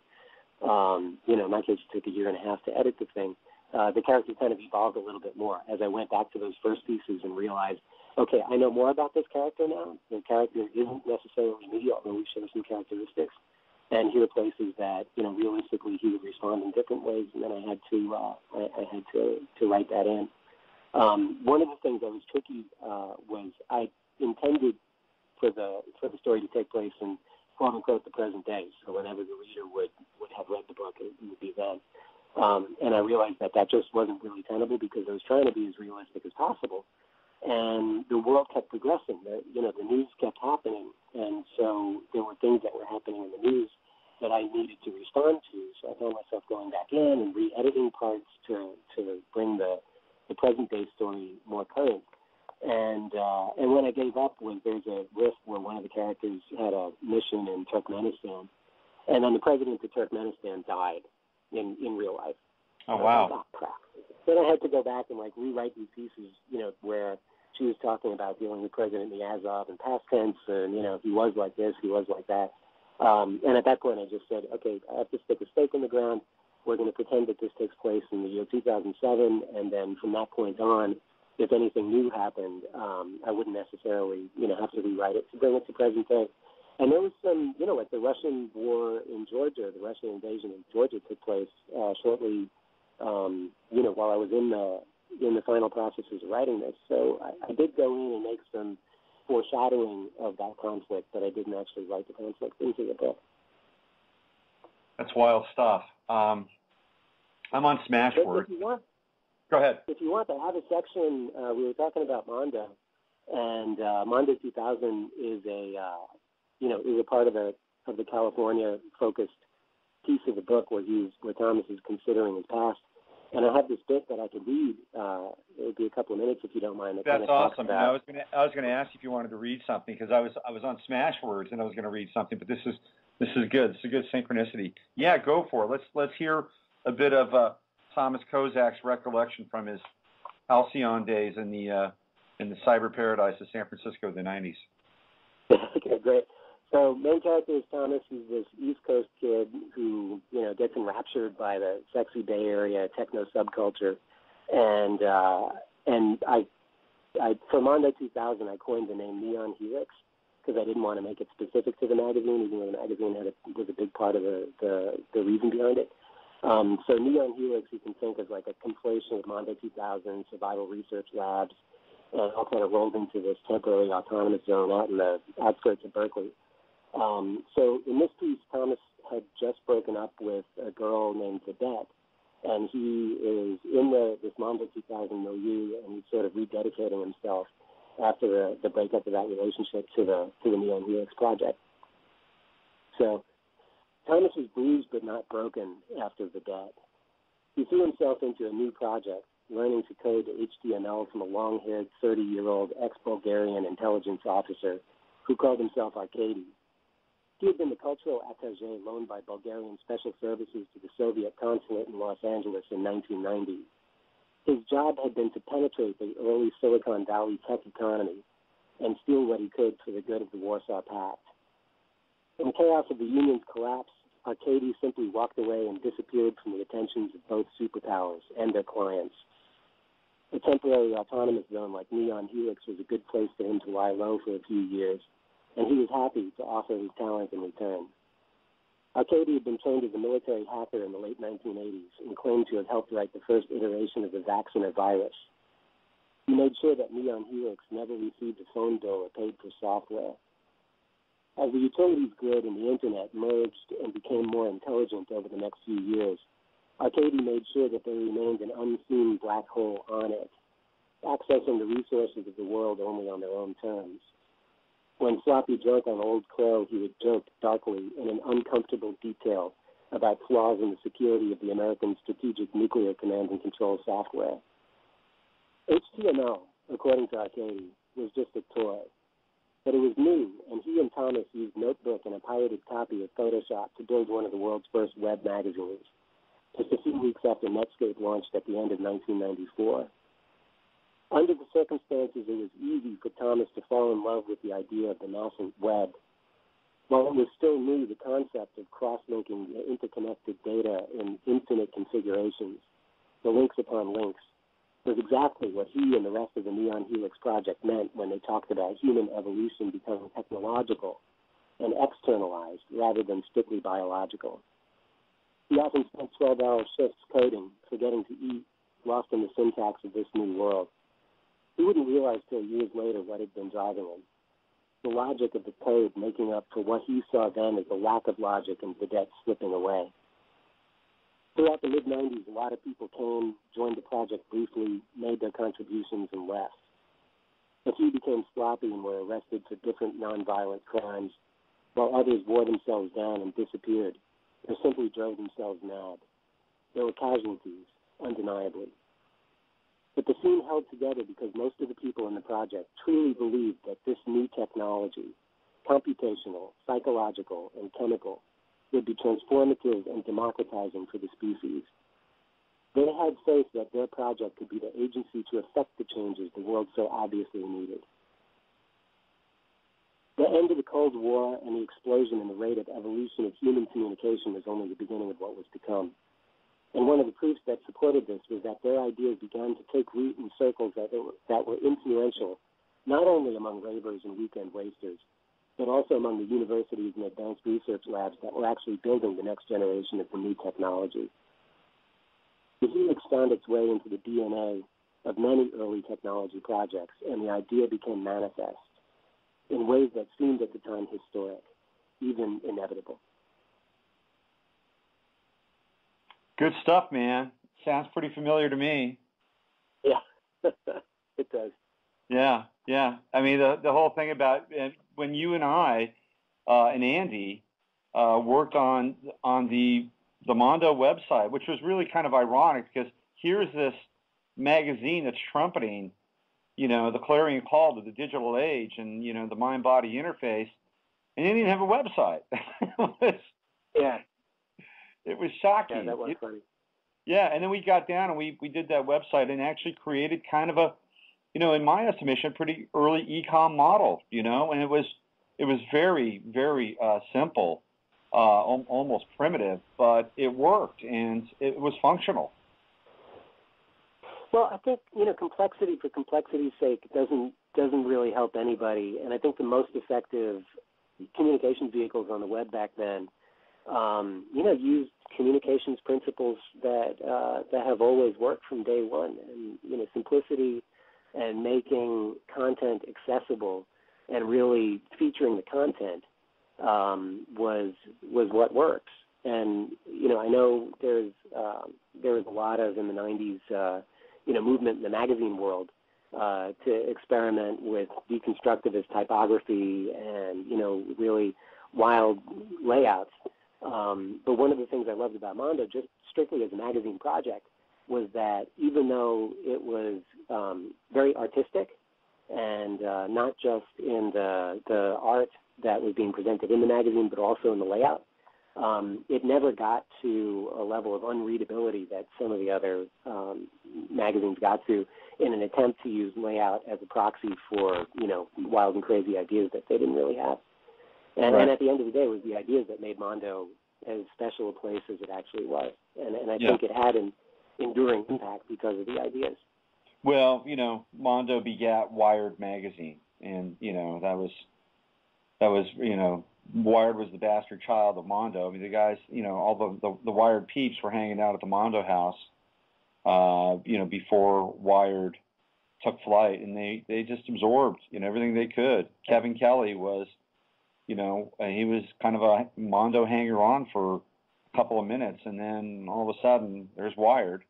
in my case, it took 1.5 years to edit the thing. The character kind of evolved a little bit more as I went back to those first pieces and realized, okay, I know more about this character now. The character isn't necessarily me, although we share some characteristics. And here are places that, realistically he would respond in different ways, and then I had to write that in. One of the things that was tricky was I intended for the story to take place in quote unquote the present day. So whenever the reader would have read the book, it would be then. And I realized that just wasn't really tenable because I was trying to be as realistic as possible. And the world kept progressing. The news kept happening, and so there were things that were happening in the news that I needed to respond to. So I found myself going back in and re-editing parts to bring the present-day story more current. And when I gave up was there's a riff where one of the characters had a mission in Turkmenistan, and then the president of Turkmenistan died in real life. Oh, wow. Oh, crap. then I had to go back and like rewrite these pieces, where she was talking about dealing with President Niazov in past tense, and he was like this, he was like that. And at that point, I just said, okay, I have to stick a stake in the ground. We're going to pretend that this takes place in the year 2007, and then from that point on, if anything new happened, I wouldn't necessarily, have to rewrite it to bring it to present day. And there was some, like the Russian war in Georgia, the Russian invasion of Georgia took place shortly, while I was in the final processes of writing this. So I did go in and make some foreshadowing of that conflict, but I didn't actually write the conflict into the book. That's wild stuff. I'm on Smashword. If you want, go ahead. If you want, I have a section. We were talking about MONDO, and MONDO 2000 is is a part of the California-focused piece of the book where Thomas is considering his past. And I have this bit that I could read. It would be a couple of minutes if you don't mind. That's awesome. I was going to ask if you wanted to read something because I was on Smashwords and I was going to read something, but this is good. It's a good synchronicity. Yeah, go for it. Let's hear a bit of Thomas Kozak's recollection from his halcyon days in the cyber paradise of San Francisco of the 90s. Okay, great. So main character is Thomas. He's this East Coast kid who, gets enraptured by the sexy Bay Area techno subculture. And I for MONDO 2000, I coined the name Neon Helix because I didn't want to make it specific to the magazine, even though the magazine was a big part of the reason behind it. So Neon Helix you can think of like a conflation of MONDO 2000, Survival Research Labs, and all kind of rolled into this temporary autonomous zone out in the outskirts of Berkeley. So in this piece, Thomas had just broken up with a girl named Vedette, and he is in this MONDO 2000 milieu, and he's sort of rededicating himself after the breakup of that relationship to the Neon Helix project. So Thomas was bruised but not broken after Vedette. He threw himself into a new project, learning to code HTML from a long-haired 30-year-old ex-Bulgarian intelligence officer who called himself Arkady. He had been the cultural attaché loaned by Bulgarian Special Services to the Soviet consulate in Los Angeles in 1990. His job had been to penetrate the early Silicon Valley tech economy and steal what he could for the good of the Warsaw Pact. In the chaos of the Union's collapse, Arkady simply walked away and disappeared from the attentions of both superpowers and their clients. A temporary autonomous zone like Neon Helix was a good place for him to lie low for a few years, and he was happy to offer his talent in return. Arkady had been trained as a military hacker in the late 1980s and claimed to have helped write the first iteration of the Vacciner virus. He made sure that Neon Helix never received a phone bill or paid for software. As the utilities grid and the Internet merged and became more intelligent over the next few years, Arkady made sure that there remained an unseen black hole on it, accessing the resources of the world only on their own terms. When Floppy drunk on Old Crow, he would joke darkly in an uncomfortable detail about flaws in the security of the American Strategic Nuclear Command and Control software. HTML, according to Arkady, was just a toy. But it was new, and he and Thomas used Notebook and a pirated copy of Photoshop to build one of the world's first web magazines, just a few weeks after Netscape launched at the end of 1994. Under the circumstances, it was easy for Thomas to fall in love with the idea of the nascent web. While it was still new, the concept of cross-linking interconnected data in infinite configurations, the links upon links, was exactly what he and the rest of the Neon Helix project meant when they talked about human evolution becoming technological and externalized rather than strictly biological. He often spent 12-hour shifts coding, forgetting to eat, lost in the syntax of this new world. He wouldn't realize till years later what had been driving him. The logic of the code making up for what he saw then as the lack of logic and Vedette slipping away. Throughout the mid-'90s, a lot of people came, joined the project briefly, made their contributions, and left. A few became sloppy and were arrested for different nonviolent crimes, while others wore themselves down and disappeared, or simply drove themselves mad. There were casualties, undeniably. But the scene held together because most of the people in the project truly believed that this new technology, computational, psychological, and chemical, would be transformative and democratizing for the species. They had faith that their project could be the agency to effect the changes the world so obviously needed. The end of the Cold War and the explosion in the rate of evolution of human communication was only the beginning of what was to come. And one of the proofs that supported this was that their ideas began to take root in circles that were influential, not only among ravers and weekend wasters, but also among the universities and advanced research labs that were actually building the next generation of the new technology. The helix found its way into the DNA of many early technology projects, and the idea became manifest in ways that seemed at the time historic, even inevitable. Good stuff, man. Sounds pretty familiar to me. Yeah, it does. Yeah. I mean, the whole thing about when you and I and Andy worked on the MONDO website, which was really kind of ironic because here's this magazine that's trumpeting, the clarion call to the digital age and, the mind-body interface, and they didn't even have a website. It was shocking. Yeah, that was funny. Yeah, and then we got down and we did that website and actually created kind of a, in my estimation, pretty early e-com model, and it was very, very simple, almost primitive, but it worked and it was functional. Well, I think, complexity for complexity's sake doesn't really help anybody, and I think the most effective communication vehicles on the web back then, used communications principles that have always worked from day one, and simplicity and making content accessible and really featuring the content was what works. And I know there was a lot of in the 90s movement in the magazine world to experiment with deconstructivist typography and really wild layouts. But one of the things I loved about MONDO, just strictly as a magazine project, was that even though it was very artistic and not just in the art that was being presented in the magazine, but also in the layout, it never got to a level of unreadability that some of the other magazines got to in an attempt to use layout as a proxy for, wild and crazy ideas that they didn't really have. And, right. And at the end of the day, it was the ideas that made MONDO as special a place as it actually was. And I think it had an enduring impact because of the ideas. Well, MONDO begat Wired magazine, and that was Wired was the bastard child of MONDO. I mean, the guys, all the Wired peeps were hanging out at the MONDO house, before Wired took flight, and they just absorbed, everything they could. Kevin Kelly was, he was kind of a MONDO hanger-on for a couple of minutes, and then all of a sudden there's Wired.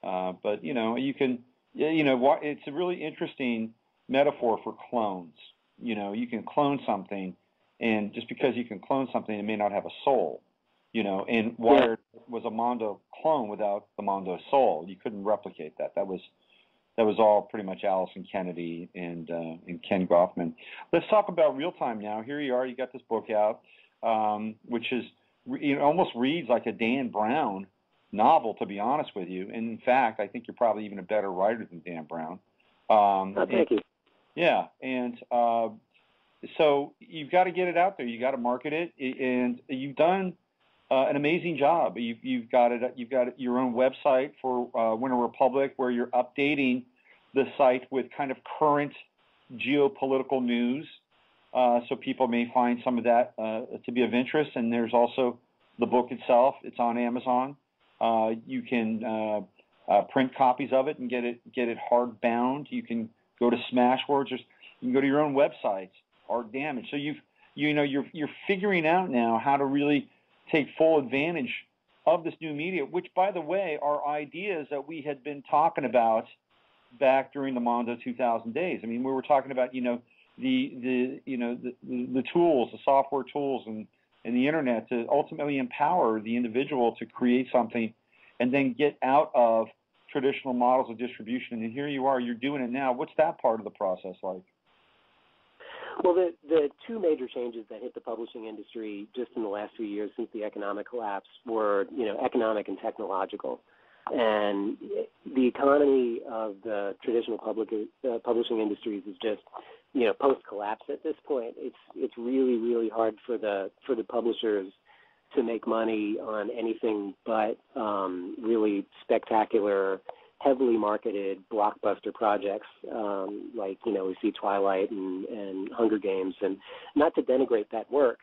But you can, it's a really interesting metaphor for clones. You can clone something, and just because you can clone something, it may not have a soul. And Wired was a MONDO clone without the MONDO soul. You couldn't replicate that. That was all pretty much Allison Kennedy and Ken Goffman. Let's talk about real time now. Here you are. You got this book out, which is almost reads like a Dan Brown novel, to be honest with you. And in fact, I think you're probably even a better writer than Dan Brown. Thank you. Yeah, and so you've got to get it out there. You got to market it, and you've done an amazing job. You've got your own website for Winter Republic, where you're updating the site with kind of current geopolitical news, so people may find some of that to be of interest. And there's also the book itself. It's on Amazon. You can print copies of it and get it hardbound. You can go to Smashwords, or you can go to your own websites, Art Damage. So you're figuring out now how to really take full advantage of this new media, which, by the way, are ideas that we had been talking about back during the MONDO 2000 days. I mean, we were talking about the tools, the software tools, and the internet to ultimately empower the individual to create something, and then get out of traditional models of distribution. And here you are, you're doing it now. What's that part of the process like? Well, the two major changes that hit the publishing industry just in the last few years since the economic collapse were, economic and technological. And the economy of the traditional publishing industries is just, post-collapse at this point. It's really, really hard for the publishers to make money on anything but really spectacular, heavily marketed blockbuster projects like, we see Twilight and Hunger Games. And not to denigrate that work,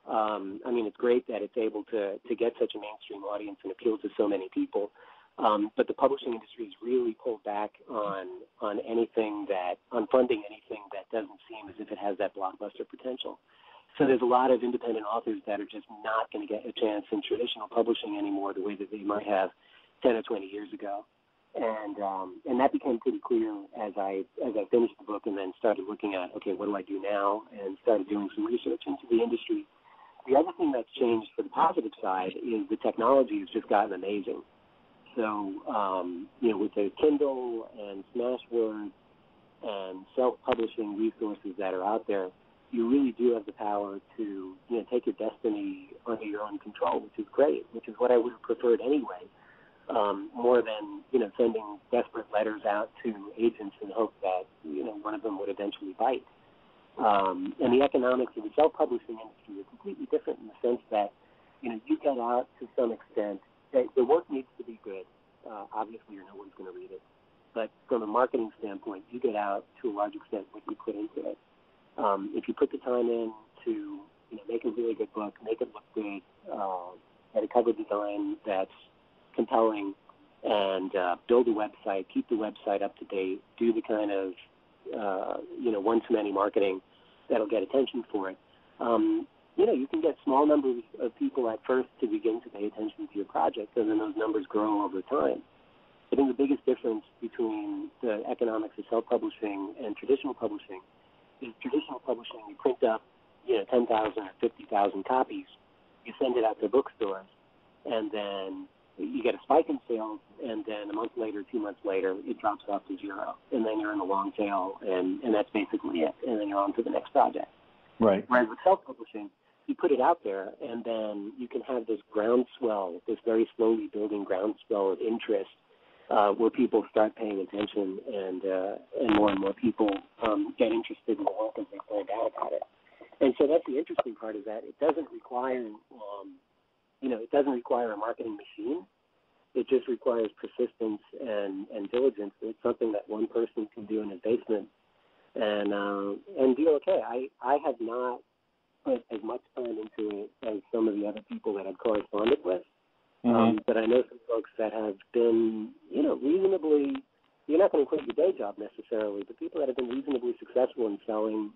it's great that it's able to get such a mainstream audience and appeal to so many people. But the publishing industry has really pulled back on funding anything that doesn't seem as if it has that blockbuster potential. So there's a lot of independent authors that are just not going to get a chance in traditional publishing anymore the way that they might have 10 or 20 years ago. And that became pretty clear as I finished the book and then started looking at, okay, what do I do now? And started doing some research into the industry. The other thing that's changed for the positive side is the technology has just gotten amazing. So, with the Kindle and Smashwords and self-publishing resources that are out there, you really do have the power to, take your destiny under your own control, which is great, which is what I would have preferred anyway, more than, sending desperate letters out to agents in hope that, one of them would eventually bite. And the economics of the self-publishing industry are completely different in the sense that, you get out to some extent. The work needs to be good, obviously, or no one's going to read it. But from a marketing standpoint, you get out to a large extent what you put into it. If you put the time in to make a really good book, make it look good, get a cover design that's compelling, and build a website, keep the website up to date, do the kind of one-to-many marketing that'll get attention for it. You can get small numbers of people at first to begin to pay attention to your project, and then those numbers grow over time. I think the biggest difference between the economics of self-publishing and traditional publishing is traditional publishing, you print up 10,000 or 50,000 copies, you send it out to bookstores, and then you get a spike in sales, and then a month later, 2 months later, it drops off to zero, and then you're in the long tail, and that's basically it, and then you're on to the next project. Right. Whereas with self-publishing, you put it out there, and then you can have this groundswell, this very slowly building groundswell of interest, where people start paying attention, and more people get interested in the work as they find out about it. And so that's the interesting part, is that it doesn't require, a marketing machine. It just requires persistence and diligence. It's something that one person can do in his basement and do okay. I have not put as much time into it as some of the other people that I've corresponded with. But I know some folks that have been, reasonably, you're not going to quit your day job necessarily, but people that have been reasonably successful in selling,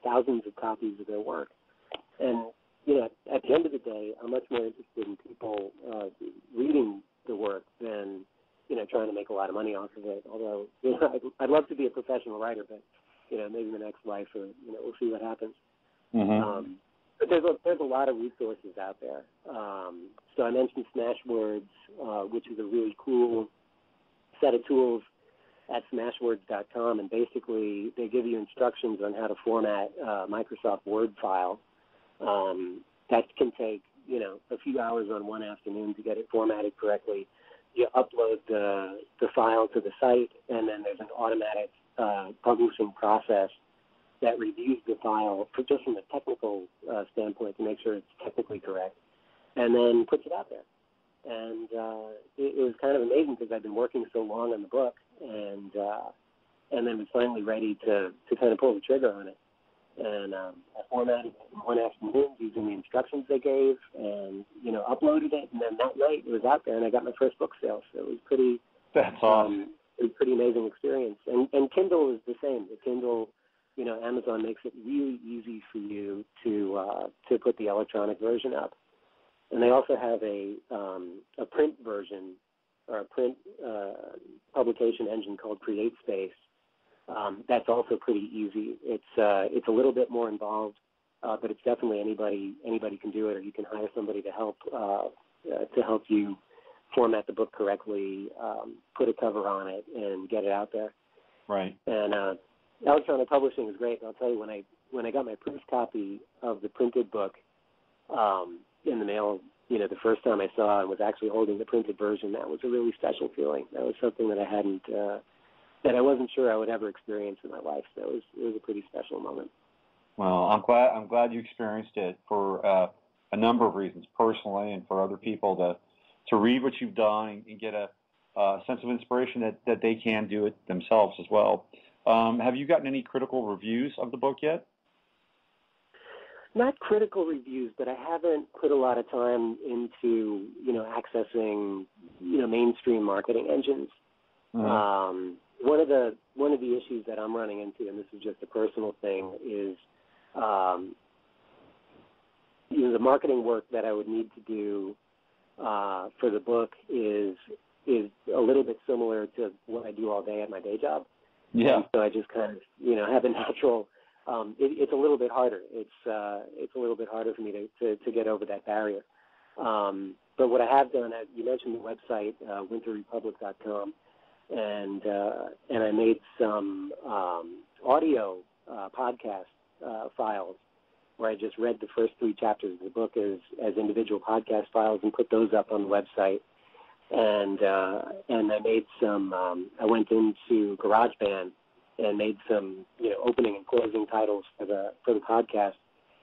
thousands of copies of their work. And, at the end of the day, I'm much more interested in people reading the work than, trying to make a lot of money off of it. Although, I'd love to be a professional writer, but, maybe in the next life, or, we'll see what happens. But there's a lot of resources out there. So I mentioned Smashwords, which is a really cool set of tools at smashwords.com, and basically they give you instructions on how to format a Microsoft Word file. That can take, a few hours on one afternoon to get it formatted correctly. You upload the file to the site, and then there's an automatic publishing process that reviews the file just from a technical standpoint to make sure it's technically correct, and then puts it out there. And it was kind of amazing because I'd been working so long on the book, and then was finally ready to kind of pull the trigger on it. And I formatted it in one afternoon using the instructions they gave, and uploaded it, and then that night it was out there, and I got my first book sale. So it was pretty. That's awesome. It was a pretty amazing experience. And Kindle is the same. The Kindle, Amazon makes it really easy for you to put the electronic version up. And they also have a print version, or a print publication engine called CreateSpace. That's also pretty easy. It's a little bit more involved, but it's definitely anybody can do it, or you can hire somebody to help you format the book correctly, put a cover on it, and get it out there. Right. And electronic publishing is great. And I'll tell you, when I got my proof copy of the printed book in the mail the first time I saw and was actually holding the printed version, that was a really special feeling. That was something that that I wasn't sure I would ever experience in my life. So it was a pretty special moment. Well, I'm glad you experienced it for a number of reasons, personally and for other people to read what you've done and get a sense of inspiration that they can do it themselves as well. Have you gotten any critical reviews of the book yet? Not critical reviews, but I haven't put a lot of time into, accessing, mainstream marketing engines. Mm-hmm. One of the issues that I'm running into, and this is just a personal thing, is the marketing work that I would need to do for the book is a little bit similar to what I do all day at my day job. Yeah. And so I just kind of, have a natural. It's a little bit harder. It's a little bit harder for me to get over that barrier. But what I have done, you mentioned the website, winterrepublic.com, and I made some audio podcast files where I just read the first 3 chapters of the book as individual podcast files and put those up on the website. And I made some. I went into GarageBand and made some, opening and closing titles for the podcast.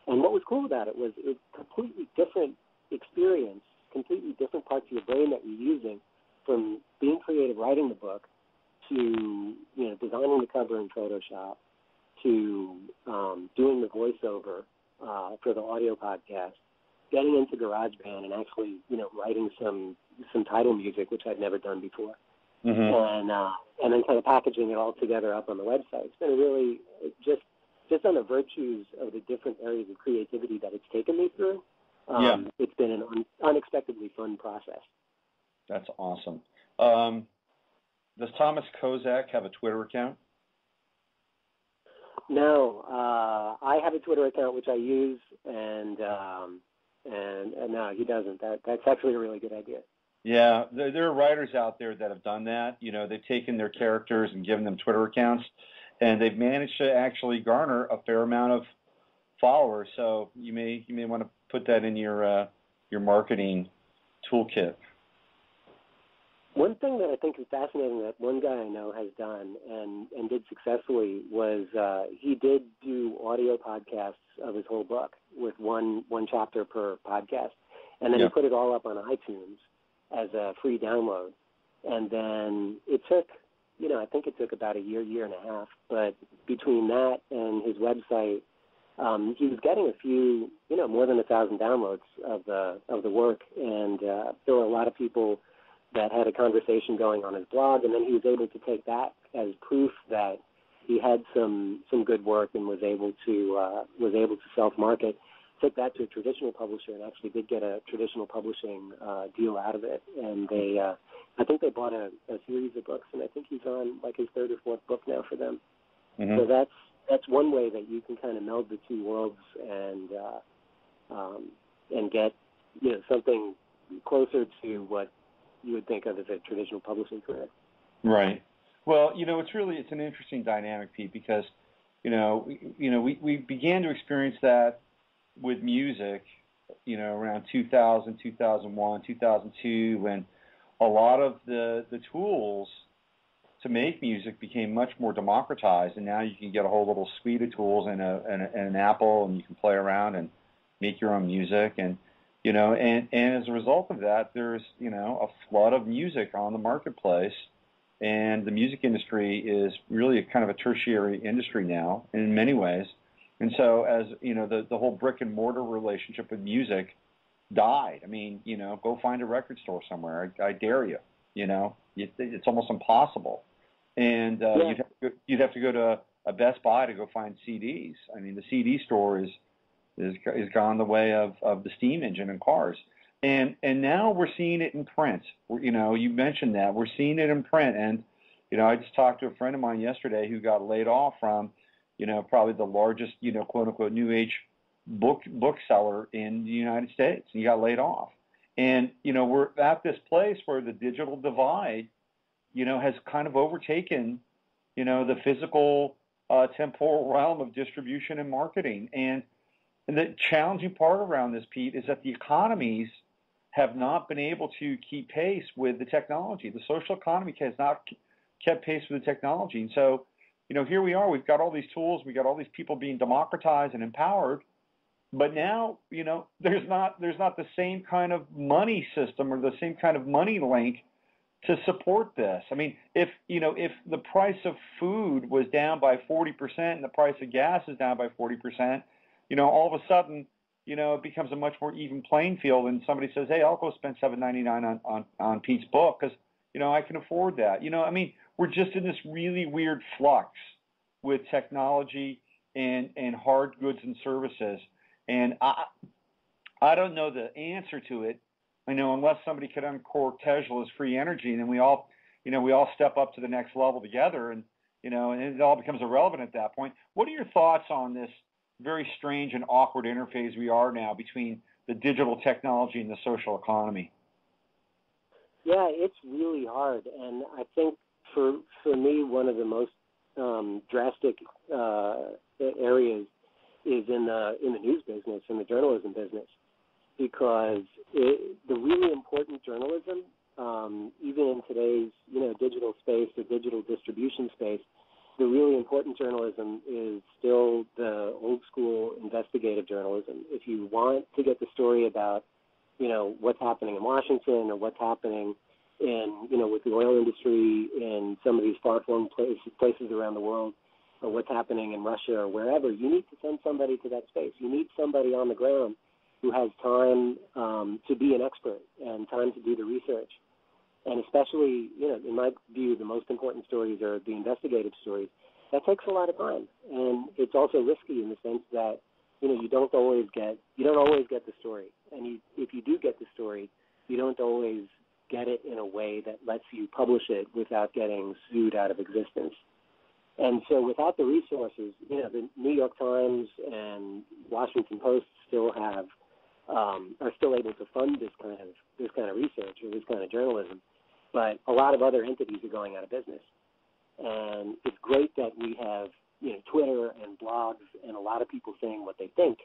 And what was cool about it was it's a completely different experience, completely different parts of your brain that you're using, from being creative writing the book to, designing the cover in Photoshop to doing the voiceover for the audio podcast, getting into GarageBand and actually, writing some title music, which I'd never done before. Mm-hmm. And then kind of packaging it all together up on the website. It's been a really, just on the virtues of the different areas of creativity that it's taken me through, It's been an unexpectedly fun process. That's awesome. Does Thomas Kozak have a Twitter account? No, I have a Twitter account which I use, and no, he doesn't. That's actually a really good idea. Yeah, there are writers out there that have done that. They've taken their characters and given them Twitter accounts, and they've managed to actually garner a fair amount of followers. So you may want to put that in your marketing toolkit. One thing that I think is fascinating that one guy I know has done and did successfully was he did do audio podcasts of his whole book with one chapter per podcast, and then he put it all up on iTunes as a free download. And then it took, I think it took about a year and a half, but between that and his website, he was getting a few, more than 1,000 downloads of the work, and there were a lot of people that had a conversation going on his blog, and then he was able to take that as proof that he had some good work and was able to self-market. Took that to a traditional publisher and actually did get a traditional publishing deal out of it. And I think they bought a series of books, and I think he's on like his 3rd or 4th book now for them. Mm-hmm. So that's one way that you can kind of meld the two worlds and get something closer to what you would think of as a traditional publishing career. Right. Well, it's an interesting dynamic, Pete, because we began to experience that with music, around 2000, 2001, 2002, when a lot of the tools to make music became much more democratized, and now you can get a whole little suite of tools in an Apple, and you can play around and make your own music, and as a result of that, there's a flood of music on the marketplace, and the music industry is really a kind of a tertiary industry now in many ways. And so, as the whole brick and mortar relationship with music died. I mean, go find a record store somewhere. I dare you. It's almost impossible. And you'd have to go to a Best Buy to go find CDs. I mean, the CD store is gone the way of the steam engine in cars. And now we're seeing it in print. You mentioned that we're seeing it in print. And I just talked to a friend of mine yesterday who got laid off from probably the largest, quote unquote, new age bookseller in the United States. He got laid off. And, we're at this place where the digital divide, has kind of overtaken, the physical, temporal realm of distribution and marketing. And the challenging part around this, Pete, is that the economies have not been able to keep pace with the technology. The social economy has not kept pace with the technology. And so, here we are. We've got all these tools. We've got all these people being democratized and empowered. But now, there's not the same kind of money system or the same kind of money link to support this. I mean, if the price of food was down by 40% and the price of gas is down by 40%, all of a sudden, it becomes a much more even playing field, and somebody says, "Hey, I'll go spend $7.99 on Pete's book because I can afford that." We're just in this really weird flux with technology and hard goods and services, and I don't know the answer to it. Unless somebody could uncork Tesla's free energy, and then we all step up to the next level together, and it all becomes irrelevant at that point. What are your thoughts on this very strange and awkward interface we are now between the digital technology and the social economy? Yeah, it's really hard, and I think for me, one of the most drastic areas is in the news business, in the journalism business. Because the really important journalism, even in today's digital space, the digital distribution space, the really important journalism is still the old school investigative journalism. If you want to get the story about what's happening in Washington or what's happening in with the oil industry in some of these far-flung places around the world, or what's happening in Russia or wherever, you need to send somebody to that space. You need somebody on the ground who has time to be an expert and time to do the research. And especially, in my view, the most important stories are the investigative stories. That takes a lot of time, and it's also risky in the sense that you don't always get the story, and if you do get the story, you don't always get it in a way that lets you publish it without getting sued out of existence. And so, without the resources, the New York Times and Washington Post are still able to fund this kind of research or this kind of journalism, but a lot of other entities are going out of business. And it's great that we have Twitter and blogs and a lot of people saying what they think,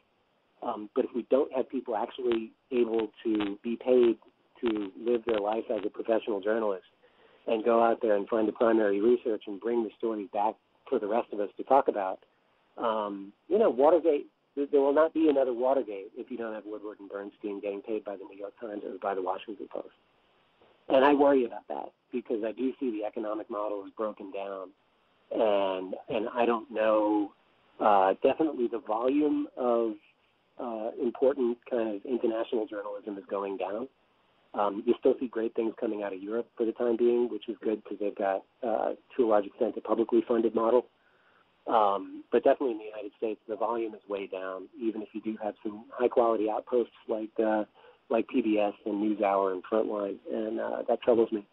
but if we don't have people actually able to be paid to live their life as a professional journalist and go out there and find the primary research and bring the story back for the rest of us to talk about, Watergate. There will not be another Watergate if you don't have Woodward and Bernstein getting paid by the New York Times or by the Washington Post. And I worry about that because I do see the economic model is broken down. And I don't know, definitely the volume of important kind of international journalism is going down. You still see great things coming out of Europe for the time being, which is good because they've got, to a large extent, a publicly funded model. But definitely in the United States, the volume is way down, even if you do have some high-quality outposts like PBS and NewsHour and Frontline, and that troubles me.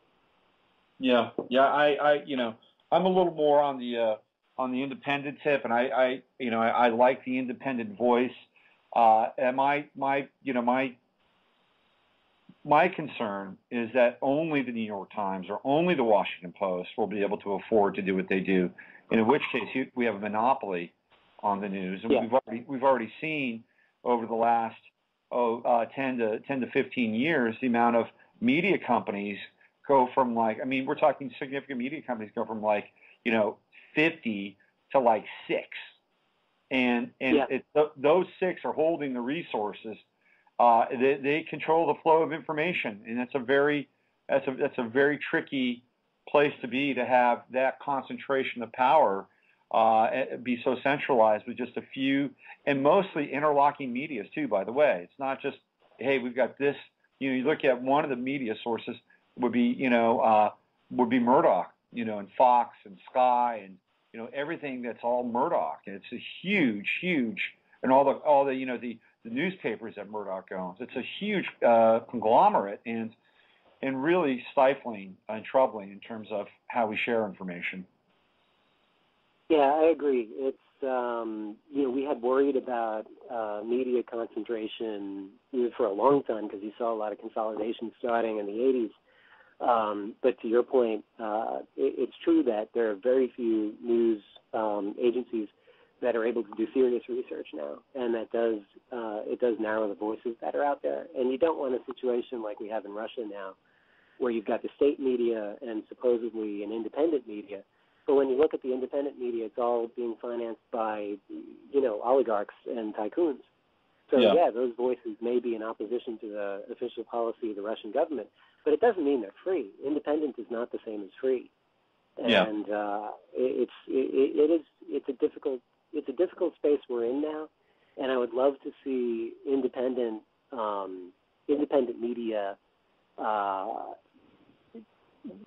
Yeah. I'm a little more on the independent tip, and I like the independent voice. And my concern is that only the New York Times or only the Washington Post will be able to afford to do what they do. In which case, we have a monopoly on the news, and we've already seen over the last 10 to 15 years the amount of media companies go from we're talking significant media companies go from 50 to 6, and those 6 are holding the resources. They control the flow of information, and that's a very tricky place to be, to have that concentration of power be so centralized with just a few, and mostly interlocking medias too, by the way. It's not just, hey, we've got this. You look at one of the media sources would be Murdoch, and Fox and Sky and everything that's all Murdoch. And it's a huge, and all the newspapers that Murdoch owns. It's a huge conglomerate and really stifling and troubling in terms of how we share information. Yeah, I agree. It's we had worried about media concentration for a long time because you saw a lot of consolidation starting in the 80s. But to your point, it's true that there are very few news agencies that are able to do serious research now, and that does it does narrow the voices that are out there. And you don't want a situation like we have in Russia now, where you've got the state media and supposedly an independent media. But when you look at the independent media, it's all being financed by, oligarchs and tycoons. So, yeah, those voices may be in opposition to the official policy of the Russian government, but it doesn't mean they're free. Independent is not the same as free. And it's a difficult space we're in now, and I would love to see independent media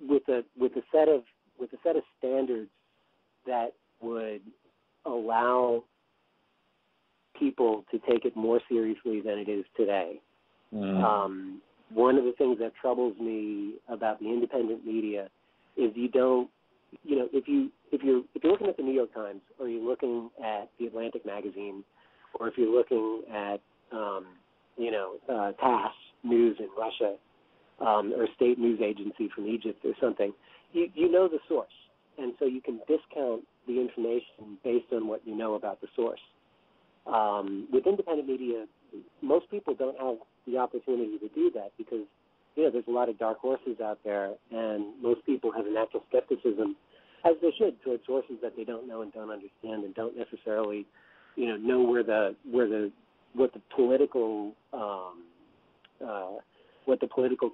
with a set of standards that would allow people to take it more seriously than it is today. One of the things that troubles me about the independent media is you don't, if you're looking at the New York Times, or you're looking at the Atlantic magazine, or if you're looking at TASS news in Russia, or state news agency from Egypt or something, you know the source, and so you can discount the information based on what you know about the source. With independent media, most people don't have the opportunity to do that because, there's a lot of dark horses out there, and most people have a natural skepticism, as they should, towards sources that they don't know and don't understand and don't necessarily, know what the political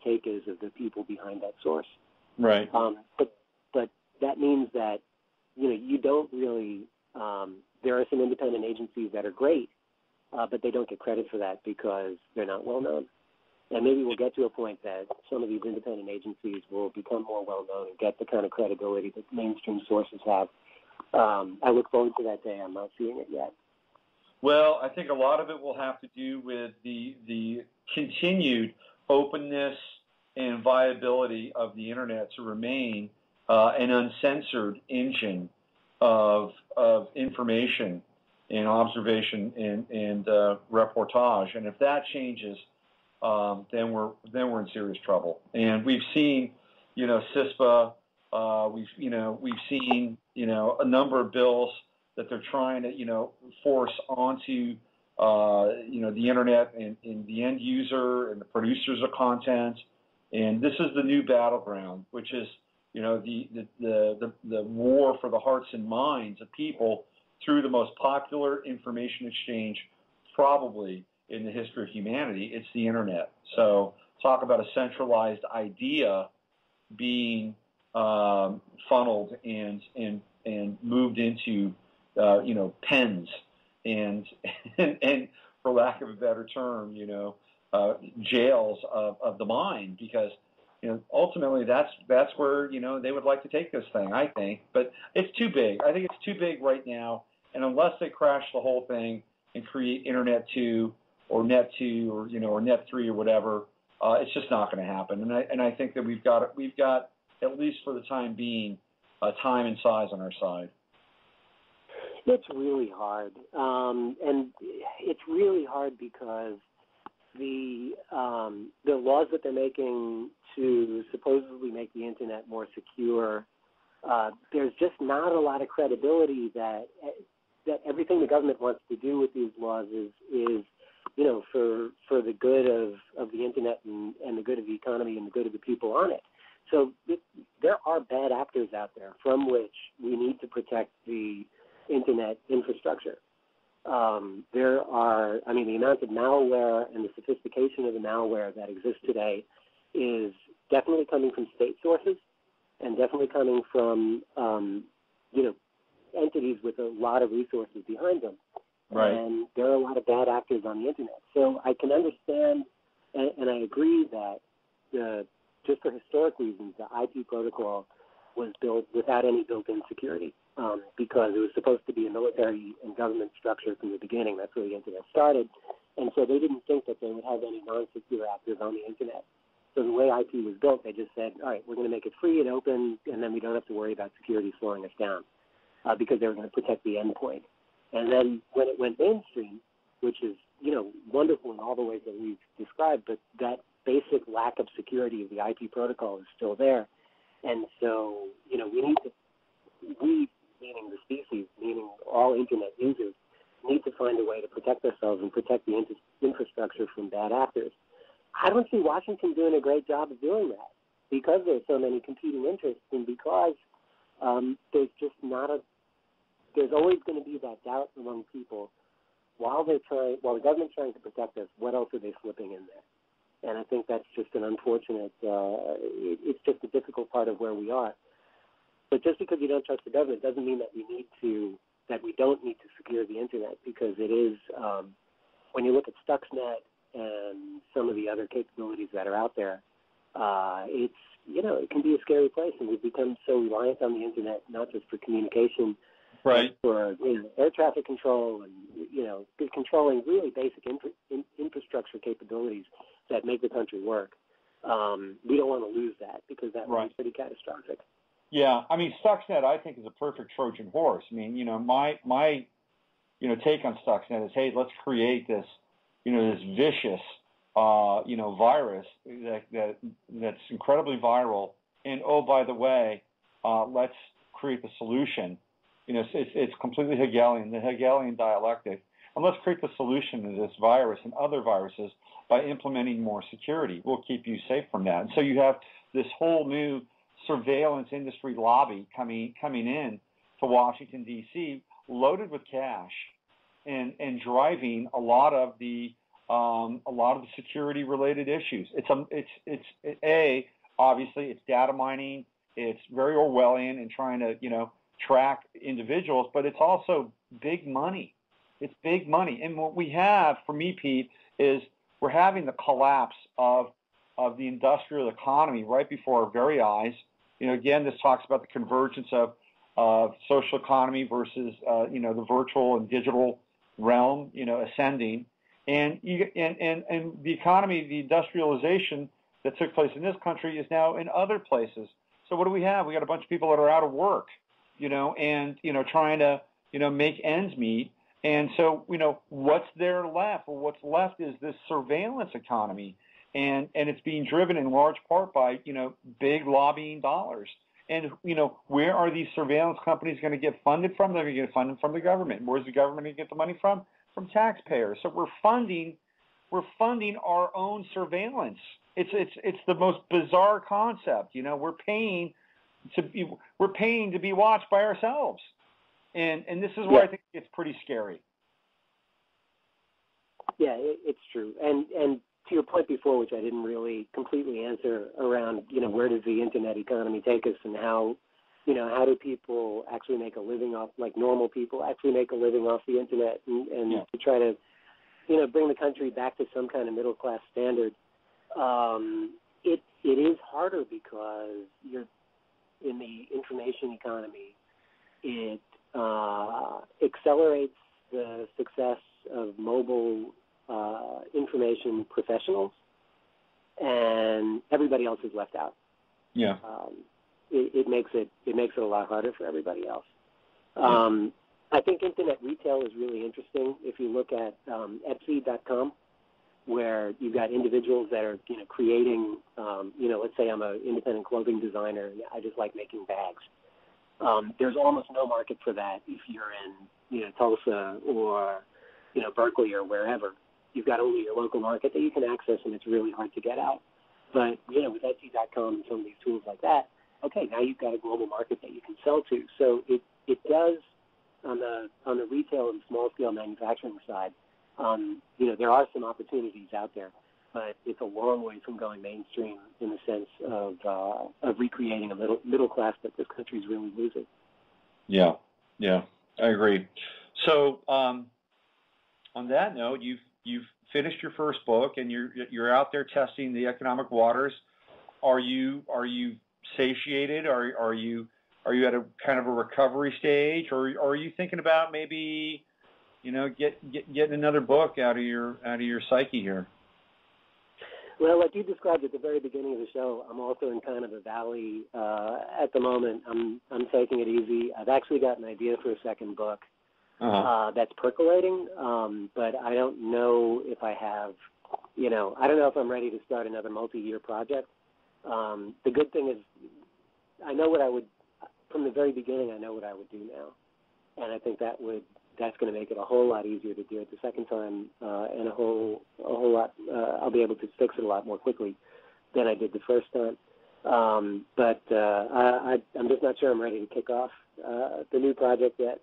take is of the people behind that source. Right. But that means that, you don't really. There are some independent agencies that are great, but they don't get credit for that because they're not well known. And maybe we'll get to a point that some of these independent agencies will become more well known and get the kind of credibility that mainstream sources have. I look forward to that day. I'm not seeing it yet. Well, I think a lot of it will have to do with the continued openness and viability of the internet to remain an uncensored engine of information and observation and reportage. And if that changes, then we're in serious trouble. And we've seen, CISPA. We've seen, a number of bills that they're trying to, force onto, the internet and the end user and the producers of content. And this is the new battleground, which is, the war for the hearts and minds of people through the most popular information exchange probably in the history of humanity. It's the internet. So talk about a centralized idea being funneled and moved into pens and for lack of a better term, jails of the mind, because ultimately that's where they would like to take this thing, I think. But it's too big. I think it's too big right now, and unless they crash the whole thing and create Internet 2 or Net 2 or Net 3 or whatever, it's just not going to happen. And I think that we've got at least for the time being time and size on our side. It's really hard, and it's really hard because the laws that they're making to supposedly make the internet more secure, there's just not a lot of credibility that everything the government wants to do with these laws is for the good of the internet and the good of the economy and the good of the people on it. So there are bad actors out there from which we need to protect the internet infrastructure. The amount of malware and the sophistication of the malware that exists today is definitely coming from state sources and definitely coming from, entities with a lot of resources behind them. Right. And there are a lot of bad actors on the internet. So I can understand, and I agree that just for historic reasons, the IP protocol was built without any built-in security. Because it was supposed to be a military and government structure from the beginning. That's where the internet started. And so they didn't think that they would have any non-secure actors on the internet. So the way IP was built, they just said, all right, we're going to make it free and open, and then we don't have to worry about security slowing us down because they were going to protect the endpoint. And then when it went mainstream, which is, wonderful in all the ways that we've described, but that basic lack of security of the IP protocol is still there. And so, we need to, meaning the species, meaning all Internet users need to find a way to protect ourselves and protect the infrastructure from bad actors. I don't see Washington doing a great job of doing that because there's so many competing interests and because there's just not there's always going to be that doubt among people while the government's trying to protect us, what else are they slipping in there? And I think that's just an unfortunate, it's just a difficult part of where we are. But just because you don't trust the government doesn't mean that we don't need to secure the Internet, because it is, when you look at Stuxnet and some of the other capabilities that are out there, it's, it can be a scary place, and we've become so reliant on the Internet, not just for communication, right, for air traffic control and, controlling really basic infrastructure capabilities that make the country work. We don't want to lose that, because that would be pretty catastrophic. Yeah, I mean, Stuxnet, I think, is a perfect Trojan horse. I mean, my take on Stuxnet is, hey, let's create this, this vicious, virus that's incredibly viral. And oh, by the way, let's create the solution. It's completely Hegelian, the Hegelian dialectic. And let's create the solution to this virus and other viruses by implementing more security. We'll keep you safe from that. And so you have this whole new surveillance industry lobby coming in to Washington, D.C., loaded with cash and driving a lot of the security related issues. Obviously it's data mining, it's very Orwellian and trying to track individuals, but it's also big money. It's big money. And what we have, for me, Pete, is we're having the collapse of the industrial economy right before our very eyes. Again, this talks about the convergence of social economy versus, the virtual and digital realm, ascending. And the economy, the industrialization that took place in this country is now in other places. So what do we have? We got a bunch of people that are out of work, and, trying to, make ends meet. And so, what's there left? Well, what's left is this surveillance economy. And it's being driven in large part by, big lobbying dollars. And, where are these surveillance companies going to get funded from? They're going to get funded from the government. Where's the government going to get the money from? From taxpayers. So we're funding our own surveillance. It's the most bizarre concept. We're paying to be watched by ourselves. And this is where I think it's pretty scary. Yeah, it's true. And to your point before, which I didn't really completely answer, around, where does the Internet economy take us, and how do people actually make a living off, like normal people actually make a living off the Internet, and to try to, bring the country back to some kind of middle class standard. It is harder because you're in the information economy. It accelerates the success of mobile information professionals, and everybody else is left out. Yeah. It makes it a lot harder for everybody else. I think internet retail is really interesting. If you look at Etsy.com, where you've got individuals that are creating, let's say I'm an independent clothing designer and I just like making bags. There's almost no market for that if you're in Tulsa or Berkeley or wherever. You've got only your local market that you can access, and it's really hard to get out. But with Etsy.com and some of these tools like that, okay, now you've got a global market that you can sell to. So it does, on the retail and small scale manufacturing side, there are some opportunities out there, but it's a long way from going mainstream in the sense of recreating a middle class that this country's really losing. Yeah, I agree. So on that note, you've finished your first book and you're out there testing the economic waters. Are you satiated? Are you at a kind of a recovery stage, or are you thinking about maybe getting another book out of your psyche here? Well, like you described at the very beginning of the show, I'm also in kind of a valley at the moment. I'm taking it easy. I've actually got an idea for a second book that's percolating, but I don't know if I have, I don't know if I'm ready to start another multi-year project. The good thing is I know what I would, from the very beginning, I know what I would do now. And I think that would that's going to make it a whole lot easier to do it the second time, and a whole lot. I'll be able to fix it a lot more quickly than I did the first time. But I'm just not sure I'm ready to kick off the new project yet.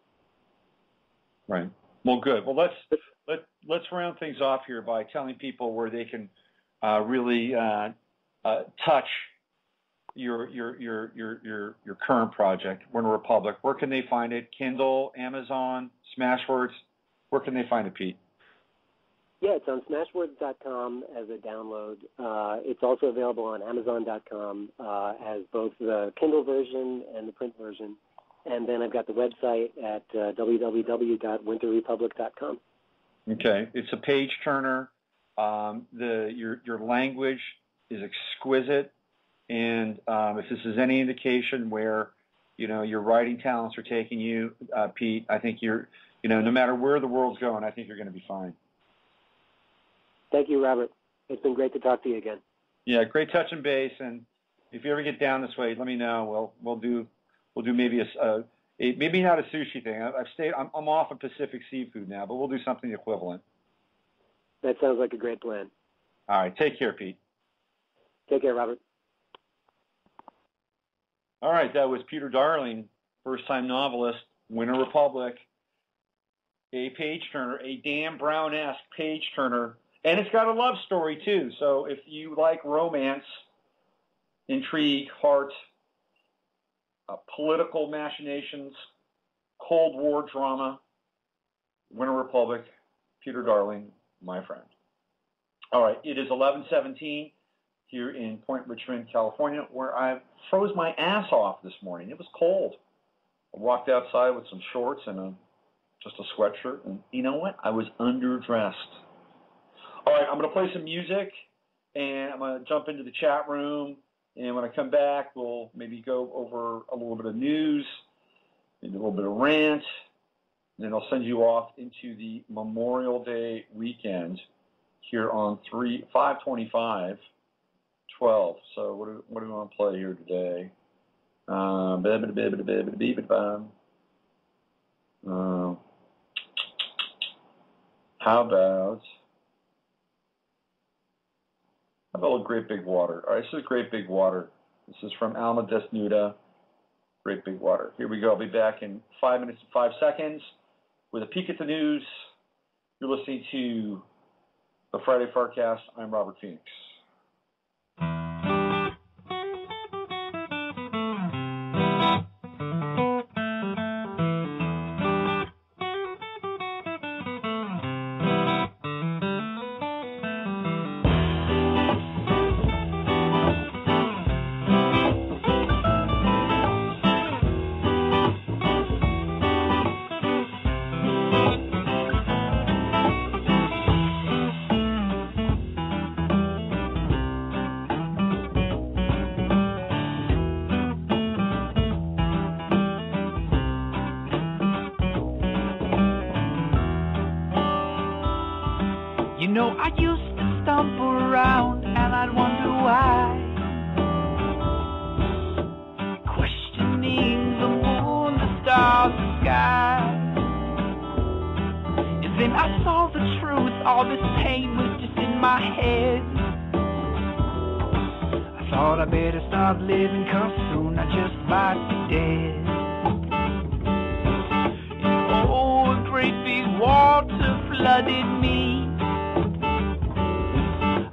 Right. Well, good. Well, let's round things off here by telling people where they can really touch your current project, Winter Republic. Where can they find it? Kindle, Amazon, Smashwords. Where can they find it, Pete? Yeah, it's on smashwords.com as a download. It's also available on amazon.com as both the Kindle version and the print version. And then I've got the website at www.winterrepublic.com. Okay, it's a page turner. Your language is exquisite, and if this is any indication where your writing talents are taking you, Pete, I think no matter where the world's going, I think you're going to be fine. Thank you, Robert. It's been great to talk to you again. Yeah, great touching base, and if you ever get down this way, let me know. We'll do maybe maybe not a sushi thing. I'm off of Pacific seafood now, but we'll do something equivalent. That sounds like a great plan. All right, take care, Pete. Take care, Robert. All right, that was Peter Darling, first-time novelist, Winter Republic, a page turner, a Dan Brown-esque page turner, and it's got a love story too. So if you like romance, intrigue, heart, political machinations, Cold War drama, Winter Republic, Peter Darling, my friend. All right, it is 11:17 here in Point Richmond, California, where I froze my ass off this morning. It was cold. I walked outside with some shorts and just a sweatshirt, and you know what? I was underdressed. All right, I'm going to play some music, and I'm going to jump into the chat room, and when I come back, we'll maybe go over a little bit of news, maybe a little bit of rant, and then I'll send you off into the Memorial Day weekend here on 5/25/12. So what do we want to play here today? How about Great Big Water? All right, this is Great Big Water. This is from Alma Desnuda, Great Big Water. Here we go. I'll be back in 5 minutes and 5 seconds with a peek at the news. You're listening to the Friday FARcast. I'm Robert Phoenix. I used to stump around and I'd wonder why, questioning the moon, the stars, the sky. And then I saw the truth, all this pain was just in my head. I thought I better stop living, 'cause soon I just might be dead. And oh, a great big water flooded me.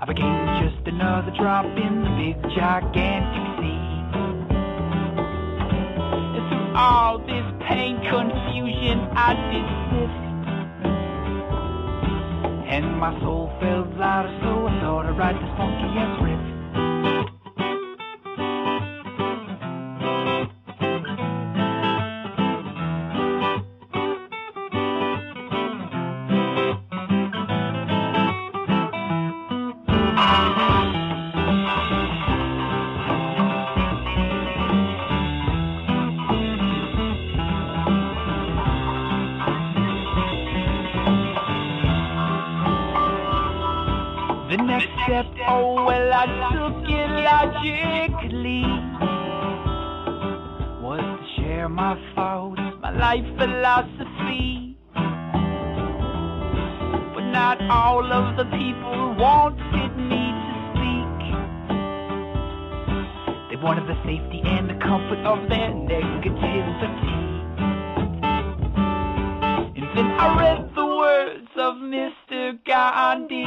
I became just another drop in the big gigantic sea. And through all this pain, confusion, I did lift, and my soul felt lighter, so I thought I'd write this funky ass riff. The next step, oh well, I took it logically, was to share my thoughts, my life philosophy. not all of the people wanted me to speak. They wanted the safety and the comfort of their negativity. And then I read the words of Mr. Gandhi.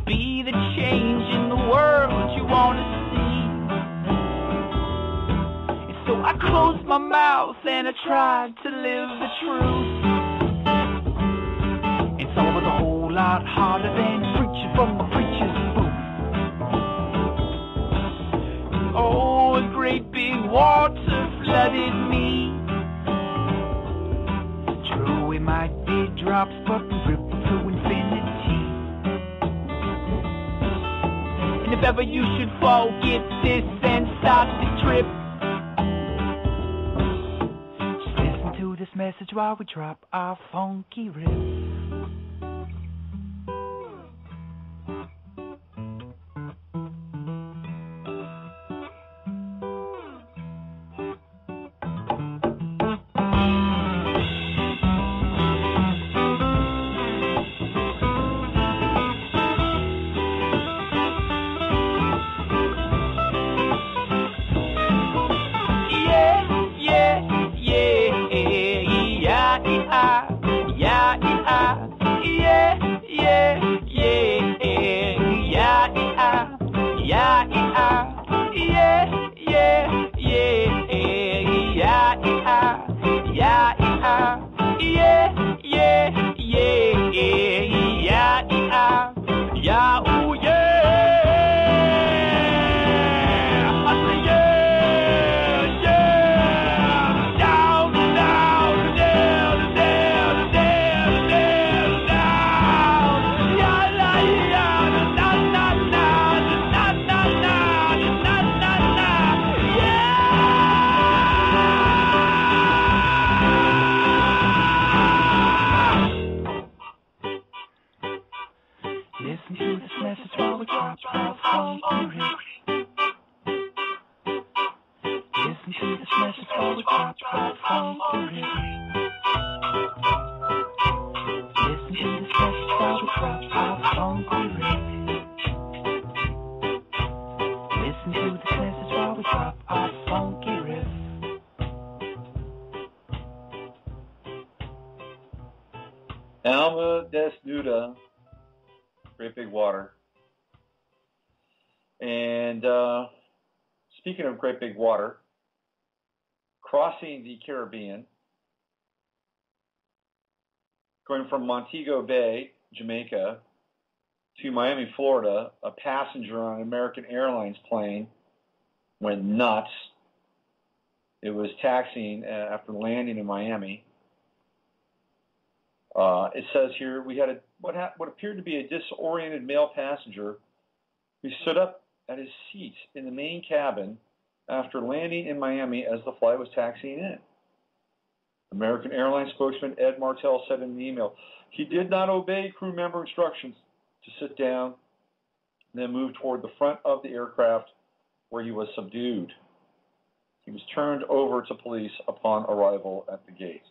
Be the change in the world you want to see. And so I closed my mouth and I tried to live the truth. It's always a whole lot harder than preaching from the preacher's booth. Oh, a great big water flooded me. True, we might be drops, but we ripple to infinity. And if ever you should forget this and start the trip, just listen to this message while we drop our funky riff. Alma Desnuda, Great Big Water. And speaking of Great Big Water, crossing the Caribbean, going from Montego Bay, Jamaica, to Miami, Florida, a passenger on an American Airlines plane went nuts. It was taxiing after landing in Miami. It says here we had what appeared to be a disoriented male passenger who stood up at his seat in the main cabin after landing in Miami as the flight was taxiing in. American Airlines spokesman Ed Martell said in an email, he did not obey crew member instructions to sit down and then move toward the front of the aircraft where he was subdued. He was turned over to police upon arrival at the gate.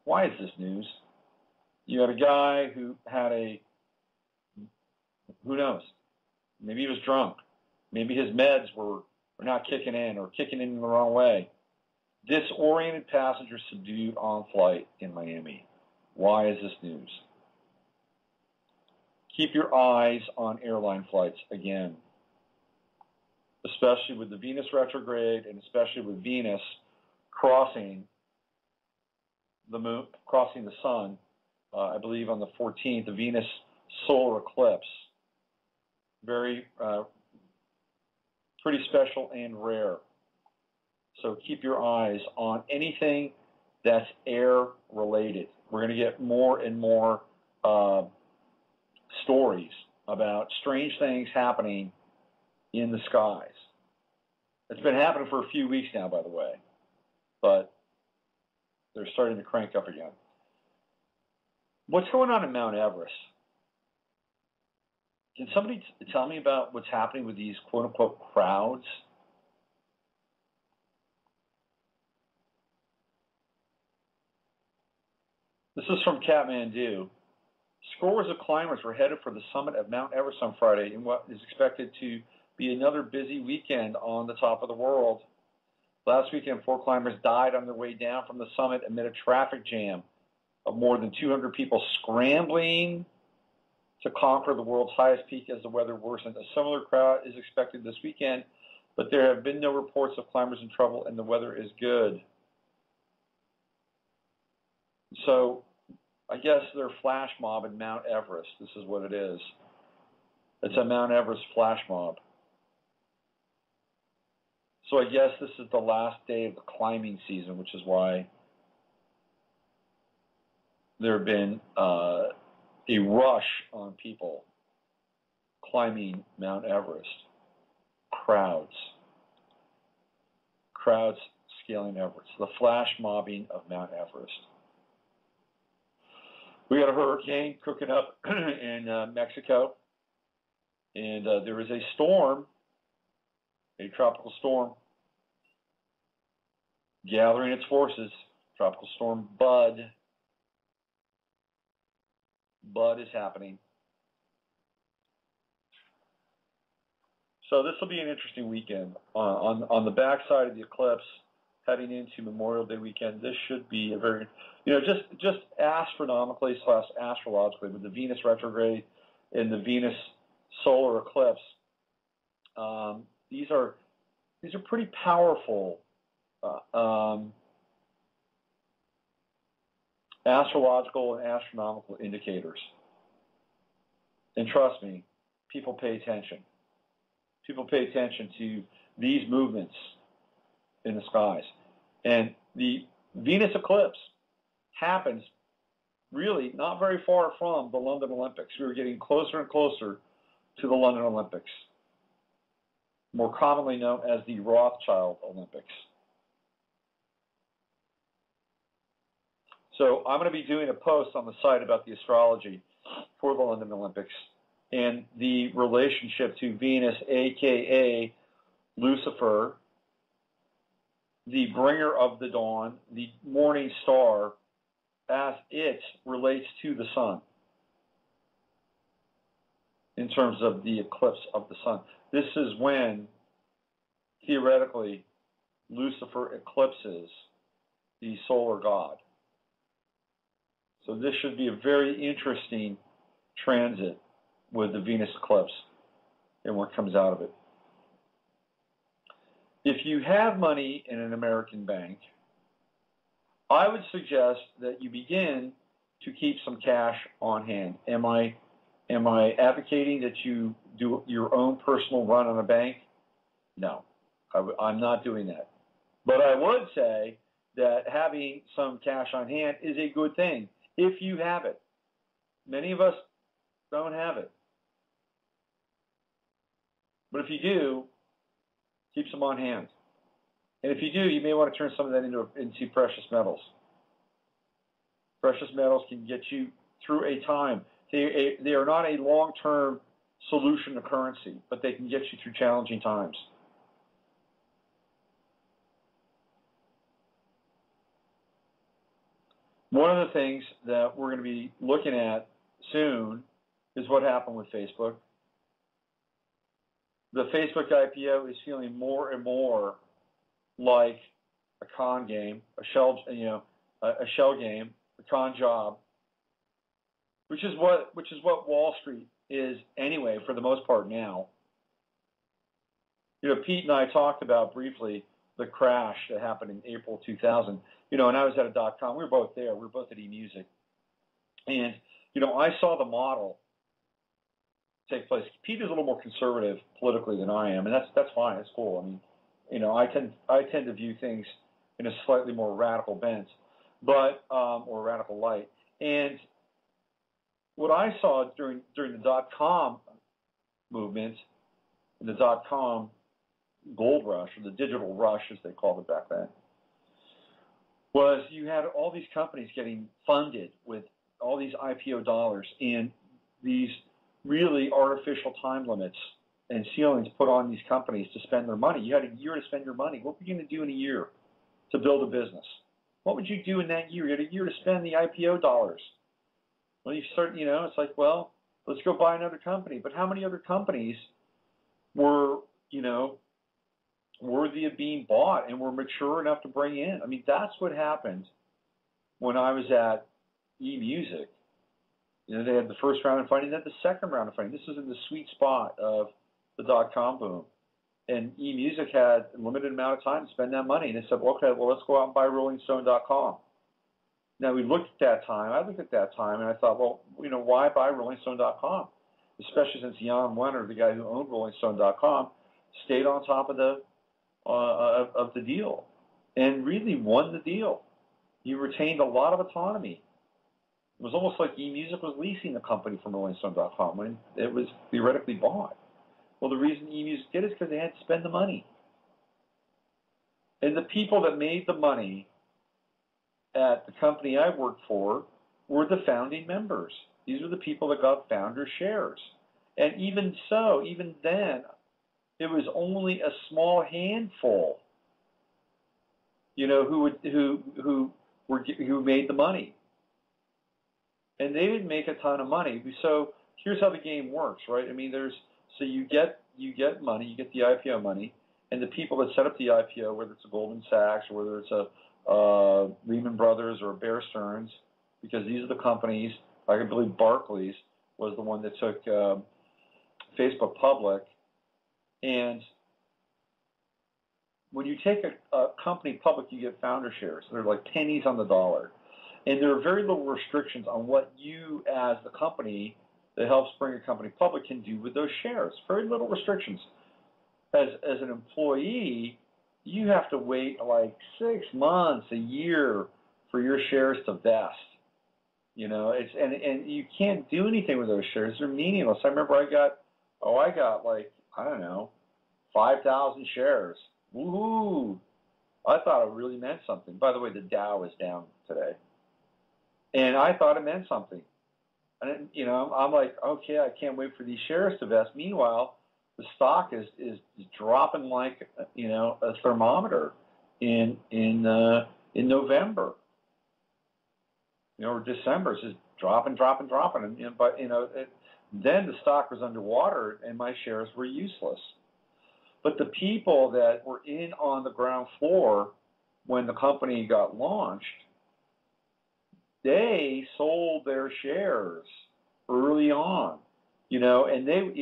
Why is this news? You had a guy who had who knows, maybe he was drunk. Maybe his meds were not kicking in or kicking in the wrong way. Disoriented passenger subdued on flight in Miami. Why is this news? Keep your eyes on airline flights again, especially with the Venus retrograde and especially with Venus crossing the moon, crossing the sun. I believe on the 14th, the Venus solar eclipse. Very pretty special and rare. So keep your eyes on anything that's air related. We're going to get more and more stories about strange things happening in the skies. It's been happening for a few weeks now, by the way, but they're starting to crank up again. What's going on in Mount Everest? Can somebody tell me about what's happening with these quote-unquote crowds? This is from Kathmandu. Scores of climbers were headed for the summit of Mount Everest on Friday in what is expected to be another busy weekend on the top of the world. Last weekend, 4 climbers died on their way down from the summit amid a traffic jam of more than 200 people scrambling to conquer the world's highest peak as the weather worsened. A similar crowd is expected this weekend, but there have been no reports of climbers in trouble, and the weather is good. So I guess they're flash mob in Mount Everest. This is what it is. It's a Mount Everest flash mob. So I guess this is the last day of the climbing season, which is why there have been a rush on people climbing Mount Everest. Crowds scaling Everest. The flash mobbing of Mount Everest. We got a hurricane cooking up in Mexico, and there is a storm, a tropical storm, gathering its forces. Tropical storm Bud. Bud is happening. So this will be an interesting weekend. On the backside of the eclipse, heading into Memorial Day weekend, this should be a very, just astronomically / astrologically, with the Venus retrograde and the Venus solar eclipse, these are pretty powerful astrological and astronomical indicators. And trust me, people pay attention. People pay attention to these movements in the skies. And the Venus eclipse happens really not very far from the London Olympics. We were getting closer and closer to the London Olympics, more commonly known as the Rothschild Olympics. So I'm going to be doing a post on the site about the astrology for the London Olympics and the relationship to Venus, a.k.a. Lucifer, the bringer of the dawn, the morning star, as it relates to the sun in terms of the eclipse of the sun. This is when, theoretically, Lucifer eclipses the solar god. So this should be a very interesting transit with the Venus eclipse and what comes out of it. If you have money in an American bank, I would suggest that you begin to keep some cash on hand. Am I advocating that you do your own personal run on a bank? No, I'm not doing that. But I would say that having some cash on hand is a good thing if you have it. Many of us don't have it. But if you do, keep some on hand. And if you do, you may want to turn some of that into precious metals. Precious metals can get you through a time. They are not a long-term solution to currency, but they can get you through challenging times. One of the things that we're going to be looking at soon is what happened with Facebook. The Facebook IPO is feeling more and more like a con game, a shell game, a con job, which is what Wall Street is anyway for the most part now. Pete and I talked about briefly the crash that happened in April 2000. And I was at a .com. We were both there. We were both at eMusic, and I saw the model take place. Pete is a little more conservative politically than I am, and that's fine. It's cool. I mean, I tend to view things in a slightly more radical bent, but or radical light. And what I saw during the .com movement, the .com gold rush, or the digital rush as they called it back then, was you had all these companies getting funded with all these IPO dollars and these really artificial time limits and ceilings put on these companies to spend their money. You had a year to spend your money. What were you going to do in a year to build a business? What would you do in that year? You had a year to spend the IPO dollars. Well, you start, it's like, well, let's go buy another company. But how many other companies were, worthy of being bought and were mature enough to bring in? I mean, that's what happened when I was at eMusic. They had the first round of funding, then the second round of funding. This was in the sweet spot of the dot-com boom. And eMusic had a limited amount of time to spend that money. And they said, okay, well, let's go out and buy RollingStone.com. Now, we looked at that time. I looked at that time, and I thought, well, why buy RollingStone.com? Especially since Jan Wenner, the guy who owned RollingStone.com, stayed on top of the deal and really won the deal. He retained a lot of autonomy. It was almost like eMusic was leasing the company from RollingStone.com when it was theoretically bought. Well, the reason eMusic did it is because they had to spend the money. And the people that made the money at the company I worked for were the founding members. These were the people that got founder shares. And even so, even then, it was only a small handful, who made the money. And they didn't make a ton of money. So here's how the game works, right? I mean, you get money, you get the IPO money, and the people that set up the IPO, whether it's a Goldman Sachs or whether it's a Lehman Brothers or a Bear Stearns, because these are the companies, I believe Barclays was the one that took Facebook public. And when you take a company public, you get founder shares. They're like pennies on the dollar. And there are very little restrictions on what you as the company that helps bring a company public can do with those shares. Very little restrictions. As an employee, you have to wait like 6 months, a year for your shares to vest. And you can't do anything with those shares. They're meaningless. I remember I got like, I don't know, 5,000 shares. Woohoo! I thought it really meant something. By the way, the Dow is down today. And I thought it meant something. And, I'm like, okay, I can't wait for these shares to vest. Meanwhile, the stock is dropping like, a thermometer in November. Or December. It's just dropping. Then the stock was underwater and my shares were useless. But the people that were in on the ground floor when the company got launched, they sold their shares early on, and they,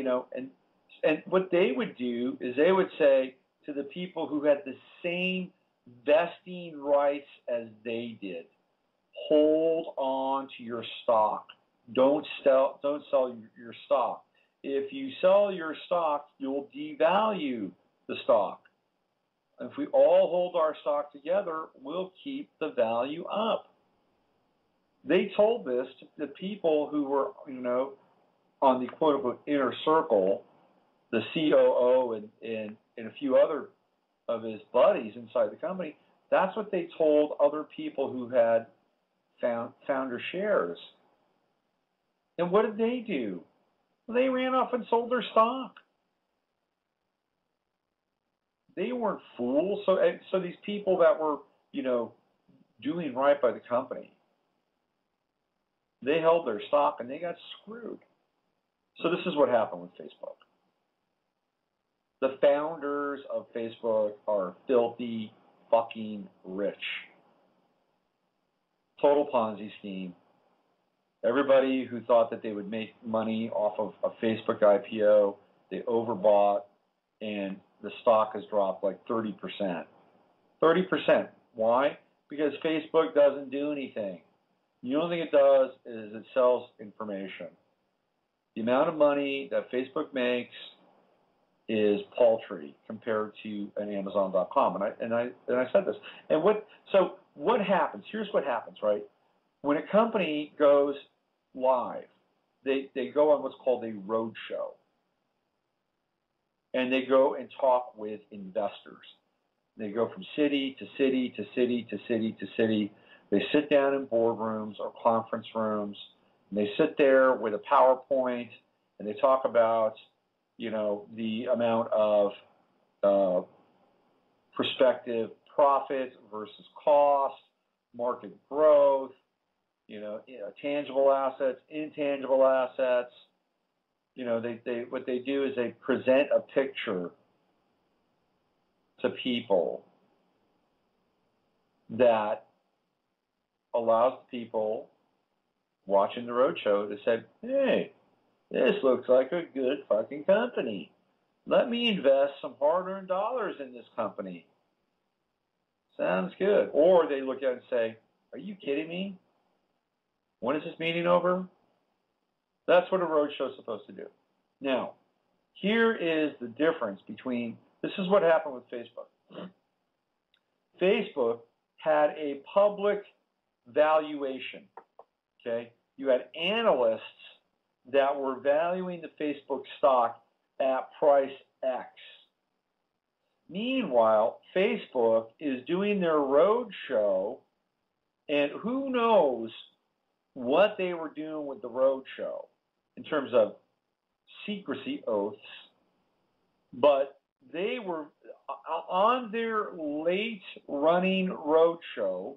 and what they would do is they would say to the people who had the same vesting rights as they did, hold on to your stock. Don't sell your stock. If you sell your stock, you'll devalue the stock. If we all hold our stock together, we'll keep the value up. They told this to the people who were, on the quote-unquote inner circle, the COO and a few other of his buddies inside the company. That's what they told other people who had founder shares. And what did they do? They ran off and sold their stock. They weren't fools. So these people that were, doing right by the company, they held their stock and they got screwed. So this is what happened with Facebook. The founders of Facebook are filthy fucking rich. Total Ponzi scheme. Everybody who thought that they would make money off of a Facebook IPO, they overbought, and the stock has dropped like 30%. 30%. Why? Because Facebook doesn't do anything. The only thing it does is it sells information. The amount of money that Facebook makes is paltry compared to an Amazon.com. And I said this. And what happens? Here's what happens, right? When a company goes live, they go on what's called a roadshow. And they go and talk with investors. They go from city to city to city to city to city. They sit down in boardrooms or conference rooms, and they sit there with a PowerPoint, and they talk about, the amount of prospective profit versus cost, market growth, tangible assets, intangible assets. What they do is they present a picture to people that allows people watching the roadshow to say, hey, this looks like a good fucking company. Let me invest some hard-earned dollars in this company. Sounds good. Or they look at it and say, are you kidding me? When is this meeting over? That's what a roadshow is supposed to do. Now, here is the difference between, this is what happened with Facebook. Facebook had a public valuation, okay? You had analysts that were valuing the Facebook stock at price X. Meanwhile, Facebook is doing their roadshow, and who knows what they were doing with the roadshow in terms of secrecy oaths, but they were on their late running roadshow,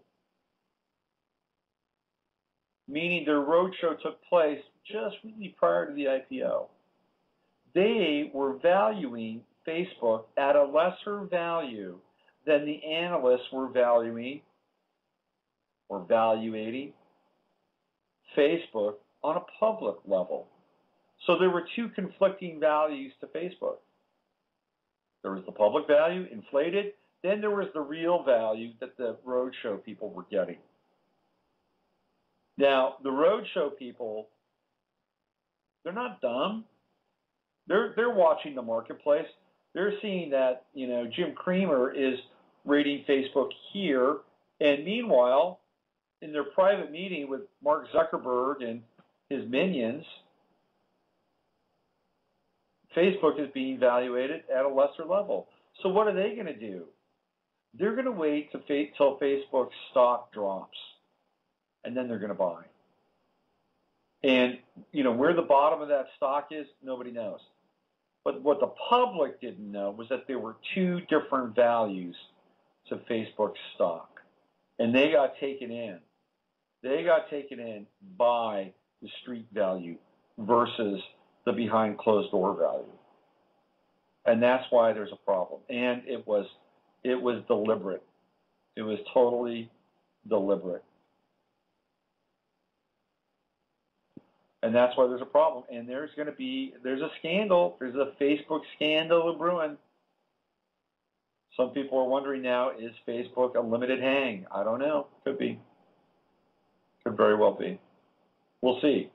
meaning their roadshow took place just really prior to the IPO. They were valuing Facebook at a lesser value than the analysts were valuing or evaluating Facebook on a public level. So there were two conflicting values to Facebook. There was the public value, inflated, then there was the real value that the roadshow people were getting. Now, the roadshow people, they're not dumb. They're watching the marketplace. They're seeing that, Jim Cramer is rating Facebook here, and meanwhile, in their private meeting with Mark Zuckerberg and his minions, Facebook is being evaluated at a lesser level. So what are they going to do? They're going to wait till Facebook's stock drops, and then they're going to buy. And, where the bottom of that stock is, nobody knows. But what the public didn't know was that there were two different values to Facebook's stock, and they got taken in. They got taken in by the street value versus the behind closed door value. And that's why there's a problem. And it was deliberate. It was totally deliberate. And that's why there's a problem. And there's a scandal. There's a Facebook scandal brewing. Some people are wondering now, is Facebook a limited hang? I don't know. Could be. Could very well be. We'll see.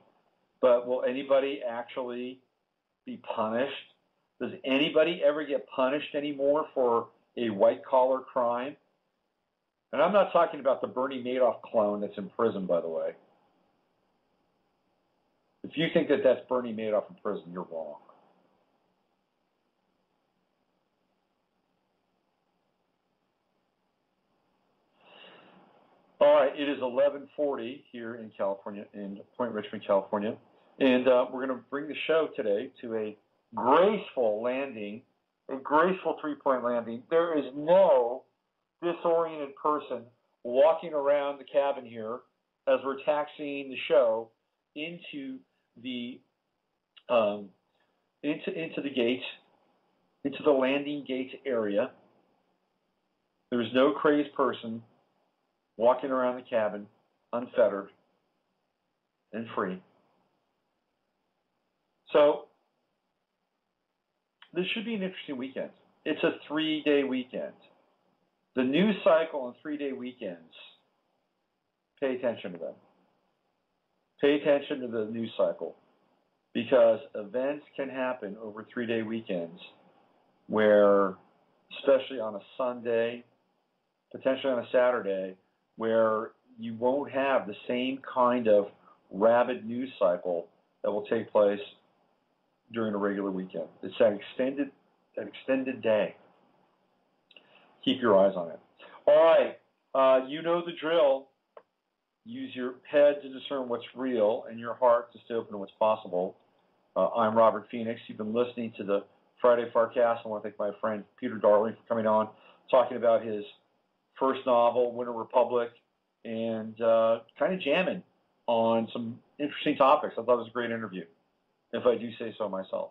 But will anybody actually be punished? Does anybody ever get punished anymore for a white-collar crime? And I'm not talking about the Bernie Madoff clone that's in prison, by the way. If you think that that's Bernie Madoff in prison, you're wrong. All right, it is 11:40 here in California, in Point Richmond, California. And we're going to bring the show today to a graceful landing, a graceful three-point landing. There is no disoriented person walking around the cabin here as we're taxiing the show into the into the gates, into the landing gates area. There's no crazed person walking around the cabin unfettered and free. So this should be an interesting weekend. It's a 3-day weekend. The news cycle on 3-day weekends, pay attention to them. Pay attention to the news cycle, because events can happen over 3-day weekends where, especially on a Sunday, potentially on a Saturday, where you won't have the same kind of rabid news cycle that will take place during a regular weekend. It's that extended day. Keep your eyes on it. All right, you know the drill. Use your head to discern what's real and your heart to stay open to what's possible. I'm Robert Phoenix. You've been listening to the Friday FARcast. I want to thank my friend Peter Darling for coming on, talking about his first novel, Winter Republic, and kind of jamming on some interesting topics. I thought it was a great interview, if I do say so myself.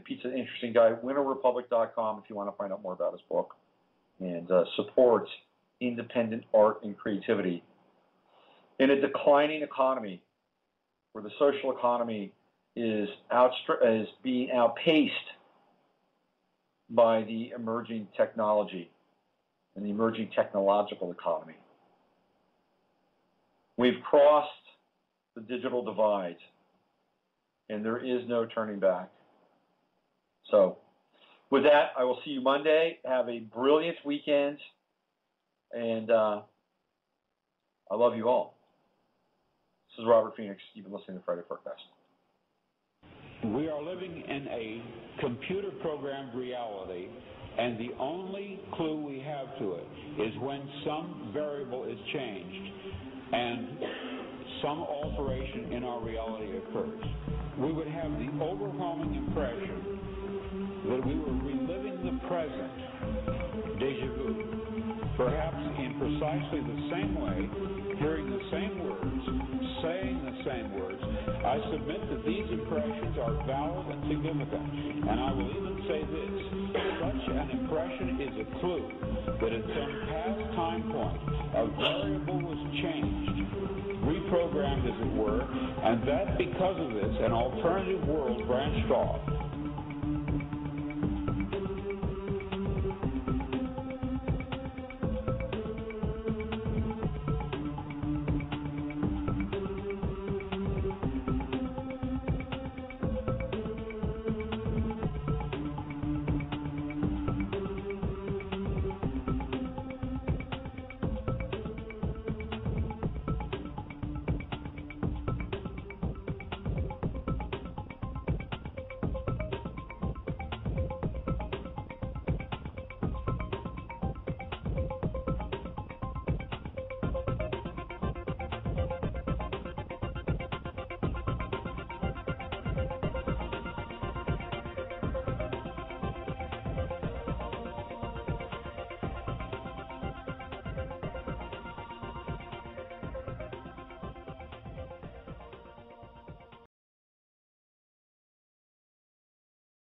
Pete's an interesting guy. winterrepublic.com if you want to find out more about his book, and support independent art and creativity in a declining economy where the social economy is being outpaced by the emerging technology and the emerging technological economy. We've crossed the digital divide, and there is no turning back. So with that, I will see you Monday. Have a brilliant weekend, and I love you all. This is Robert Phoenix. You've been listening to Friday FARcast. We are living in a computer-programmed reality, and the only clue we have to it is when some variable is changed and some alteration in our reality occurs. We would have the overwhelming impression that we were reliving the present, déjà vu, perhaps in precisely the same way, hearing the same words, saying the same words. I submit that these impressions are valid and significant, and I will even say this: such an impression is a clue that at some past time point a variable was changed, reprogrammed as it were, and that because of this an alternative world branched off.